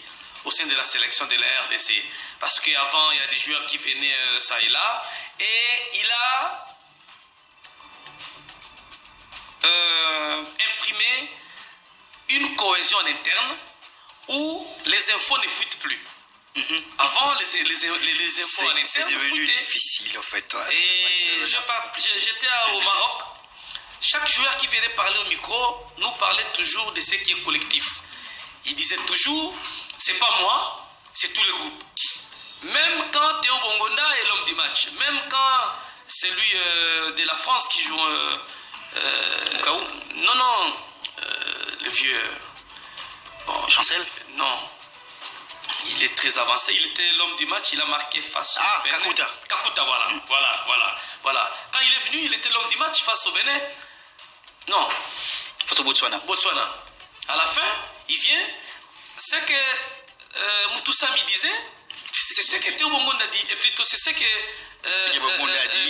au sein de la sélection de la RDC. Parce qu'avant, il y a des joueurs qui venaient ça et là. Et il a imprimé une cohésion interne où les infos ne fuitent plus. Avant, les infos en interne c'est devenu difficile en fait. Et j'étais au Maroc. Chaque joueur qui venait parler au micro nous parlait toujours de ce qui est collectif. Il disait toujours, c'est pas moi, c'est tout le groupe. Même quand Théo Bongonda est l'homme du match, même quand c'est lui de la France qui joue le vieux Chancel. Non, il est très avancé, il était l'homme du match, il a marqué face au Bénin. Kakuta, voilà. Quand il est venu, il était l'homme du match face au Bénin. Non, face au Botswana. À la fin, il vient, c'est que Moutoussami disait, c'est ce que Théo Bongonda a dit, et plutôt c'est ce que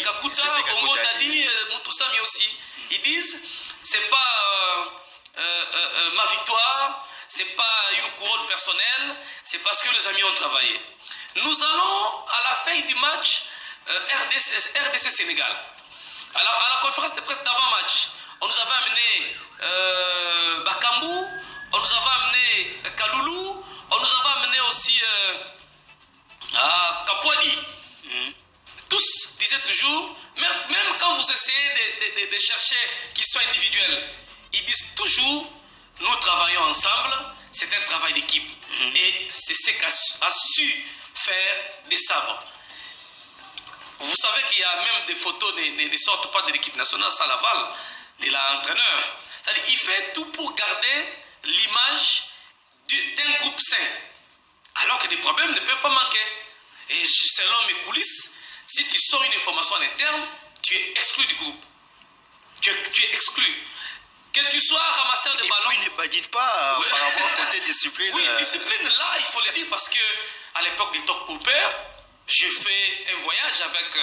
Kakuta Bongonda a dit, Moutoussami aussi. Ils disent, c'est pas ma victoire, c'est pas une couronne personnelle, c'est parce que les amis ont travaillé. Nous allons, à la veille du match RDC Sénégal, à la conférence de presse d'avant-match, on nous avait amené Bakambu, on nous avait amené Kaloulou, on nous avait amené aussi Kapouadi. Tous disaient toujours, même quand vous essayez de chercher qu'ils sont individuels, ils disent toujours, nous travaillons ensemble, c'est un travail d'équipe. Et c'est ce qu'a su faire des sabres. Vous savez qu'il y a même des photos ne sortent pas de l'équipe nationale sans l'aval de l'entraîneur. C'est-à-dire il fait tout pour garder l'image d'un groupe sain. Alors que des problèmes ne peuvent pas manquer. Et selon mes coulisses, si tu sors une information en interne, tu es exclu du groupe. Tu es exclu. Que tu sois ramasseur de ballon. Il ne badine pas par rapport au côté discipline. Oui, discipline, là, il faut le dire parce que à l'époque d'Hector Cooper, j'ai fait un voyage avec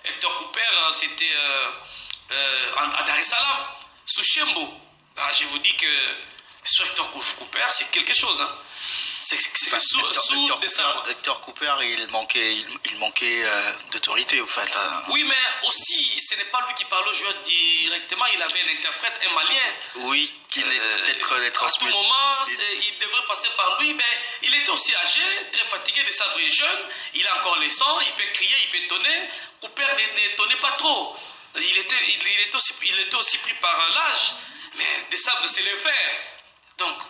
Hector Cooper, c'était à Dar es Salaam, sous Chembo. Je vous dis que sur Hector Cooper, c'est quelque chose. Hein. C'est sous des sabres. Hector Cooper, il manquait d'autorité, au fait. Oui, mais aussi, ce n'est pas lui qui parle aux joueurs directement. Il avait un interprète, un Malien. Oui, qui peut-être à tout moment, il devrait passer par lui. Mais il était aussi âgé, très fatigué, des sabres jeunes. Il a encore les sangs, il peut crier, il peut tonner. Cooper ne tonnait pas trop. Il était aussi pris par l'âge. Mais des sabres, c'est le fer. Donc,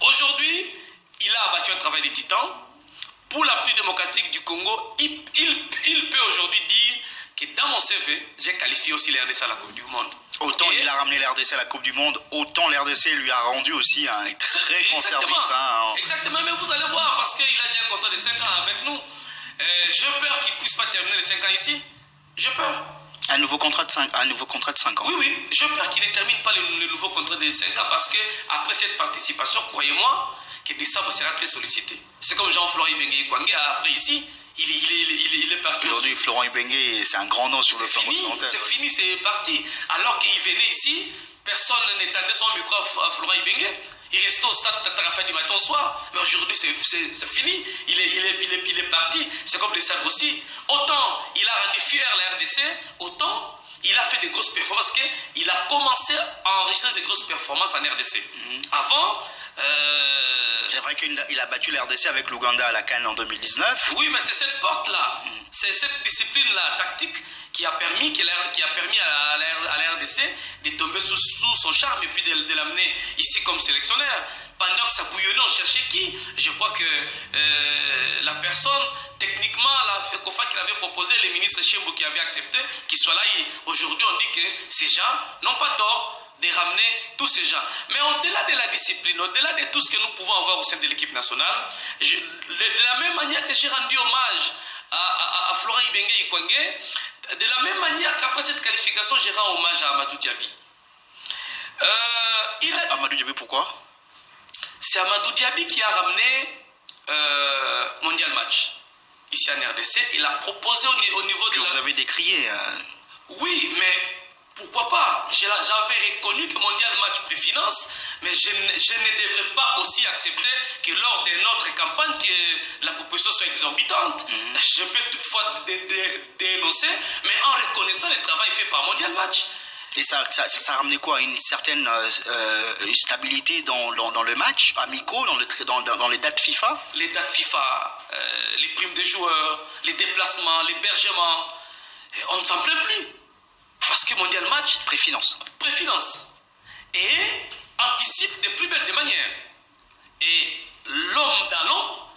aujourd'hui, il a abattu un travail de titan. Pour la pluie démocratique du Congo, il peut aujourd'hui dire que dans mon CV, j'ai qualifié aussi l'RDC à la Coupe du Monde. Autant il a ramené l'RDC à la Coupe du Monde, autant l'RDC lui a rendu aussi un très grand service. Exactement, mais vous allez voir, parce qu'il a déjà un contrat de 5 ans avec nous. J'ai peur qu'il ne puisse pas terminer les 5 ans ici. J'ai peur. Un nouveau contrat de 5 ans. Oui, j'ai peur qu'il ne termine pas le nouveau contrat de 5 ans parce qu'après cette participation, croyez-moi, que des sabres sera très sollicité. C'est comme Jean-Florent Ibenge Kwangé, après ici, il est parti. Aujourd'hui, Florent Ibenge, c'est un grand nom sur le plan continental. C'est fini, c'est parti. Alors qu'il venait ici, personne n'étendait son micro à Florent Ibenge. Il restait au stade à la fin du matin au soir. Mais aujourd'hui, c'est fini. Il est parti. C'est comme les sabres aussi. Autant il a rendu fier la RDC, autant il a fait des grosses performances. Il a commencé à enregistrer des grosses performances en RDC. Avant... C'est vrai qu'il a battu la RDC avec l'Ouganda à la CAN en 2019. Oui, mais c'est cette porte-là, c'est cette discipline-là tactique qui a permis à la RDC de tomber sous son charme et puis de l'amener ici comme sélectionneur. Pendant que ça bouillonnait, on cherchait qui. Je crois que la personne, techniquement, la FECOFA qu'il avait proposé, le ministre Chembo qui avait accepté, qu'il soit là. Aujourd'hui, on dit que ces gens n'ont pas tort de ramener tous ces gens. Mais au-delà de la discipline, au-delà de tout ce que nous pouvons avoir au sein de l'équipe nationale, de la même manière que j'ai rendu hommage à Florent Ibenge Kwangé, de la même manière qu'après cette qualification, j'ai rendu hommage à Amadou Diaby. Amadou Diaby, pourquoi? C'est Amadou Diaby qui a ramené Mondial Match ici en RDC. Il a proposé au niveau de... Vous avez décrié. Oui, mais... Pourquoi pas? J'avais reconnu que Mondial Match préfinance, mais je ne devrais pas aussi accepter que lors de notre campagne, que la proposition soit exorbitante. Je peux toutefois dénoncer, mais en reconnaissant le travail fait par Mondial Match. Et ça a ramené quoi? Une certaine stabilité dans le match, amicaux, dans les dates FIFA? Les dates FIFA, les primes des joueurs, les déplacements, l'hébergement, on ne s'en plaît plus. Parce que Mondial Match préfinance et anticipe de plus belles des manières. Et l'homme dans l'ombre,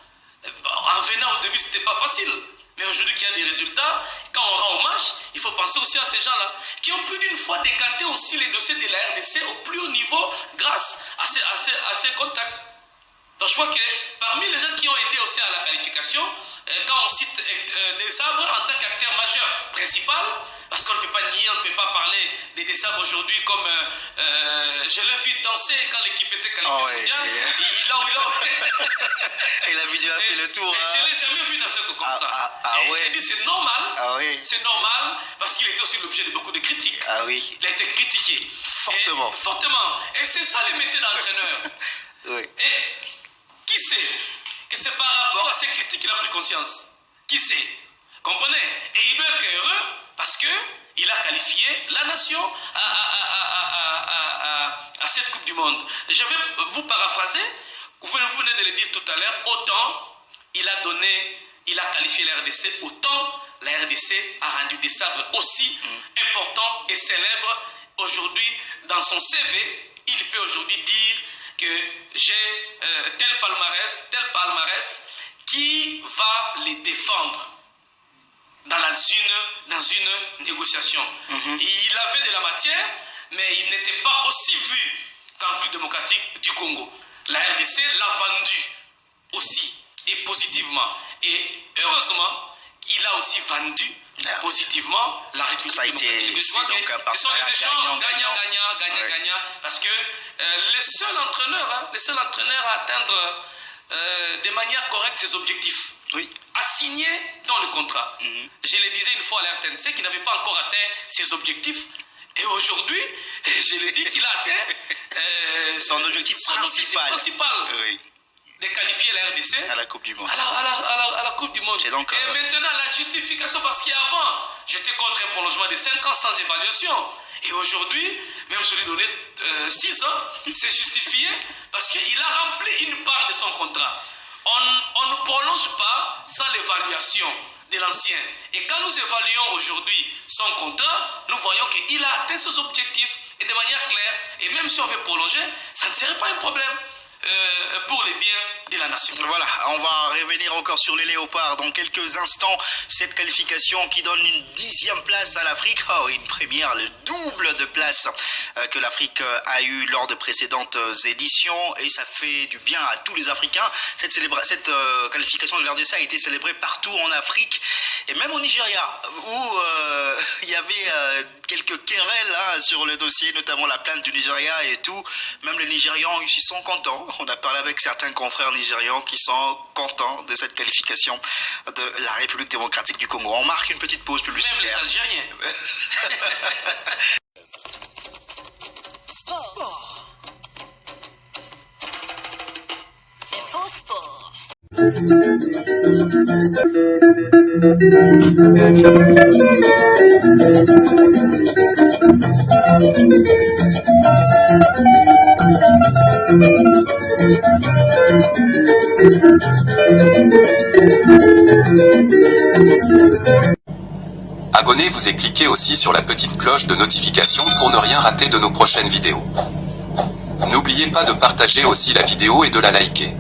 en venant au début c'était pas facile, mais aujourd'hui qu'il y a des résultats, quand on rend hommage, il faut penser aussi à ces gens-là qui ont plus d'une fois décanté aussi les dossiers de la RDC au plus haut niveau grâce à ces contacts. Donc je crois que parmi les gens qui ont aidé aussi à la qualification, quand on cite des sabres en tant qu'acteur majeur principal, parce qu'on ne peut pas nier, on ne peut pas parler des sabres aujourd'hui comme je l'ai vu danser quand l'équipe était qualifiée mondiale. Et la vidéo a fait le tour. Je ne l'ai jamais vu danser comme ça. J'ai dit c'est normal. C'est normal parce qu'il était aussi l'objet de beaucoup de critiques. Il a été critiqué. Fortement. Et c'est ça le métier d'entraîneur. Oui. Et qui sait que c'est par rapport à ces critiques qu'il a pris conscience? Qui sait? Comprenez? Et il doit être heureux parce qu'il a qualifié la nation à cette Coupe du Monde. Je vais vous paraphraser. Vous venez de le dire tout à l'heure. Autant il a qualifié la RDC, autant la RDC a rendu des sabres aussi importants et célèbres. Aujourd'hui, dans son CV, il peut aujourd'hui dire que j'ai tel palmarès qui va les défendre dans une négociation. Il avait de la matière, mais il n'était pas aussi vu qu'en République démocratique du Congo. La RDC l'a vendu aussi, et positivement. Et heureusement, il a aussi vendu positivement la République démocratique du Congo. Ce sont des échanges gagnant, parce que les seuls entraîneurs à atteindre de manière correcte ses objectifs, à signer dans le contrat. Je le disais une fois à l'RTNC qu'il n'avait pas encore atteint ses objectifs. Et aujourd'hui, je l'ai dit qu'il a atteint son objectif principal. De qualifier la RDC à la Coupe du Monde. À la Coupe du Monde. Et donc, maintenant, la justification, parce qu'avant, j'étais contre un prolongement de 5 ans sans évaluation. Et aujourd'hui, même celui donné 6 ans, c'est justifié parce qu'il a rempli une part de son contrat. On ne prolonge pas sans l'évaluation de l'ancien. Et quand nous évaluons aujourd'hui son contrat, nous voyons qu'il a atteint ses objectifs et de manière claire. Et même si on veut prolonger, ça ne serait pas un problème. Pour les biens de la nation. Voilà, on va revenir encore sur les Léopards dans quelques instants. Cette qualification qui donne une 10e place à l'Afrique, une première, le double de places que l'Afrique a eu lors de précédentes éditions, et ça fait du bien à tous les Africains. Cette qualification de l'RDC a été célébrée partout en Afrique et même au Nigeria où il y avait quelques querelles sur le dossier, notamment la plainte du Nigeria et tout. Même les Nigérians ils sont contents. On a parlé avec certains confrères nigérians qui sont contents de cette qualification de la République démocratique du Congo. On marque une petite pause publicitaire. Même les Algériens. Sport. Info Sport. Abonnez-vous et cliquez aussi sur la petite cloche de notification pour ne rien rater de nos prochaines vidéos. N'oubliez pas de partager aussi la vidéo et de la liker.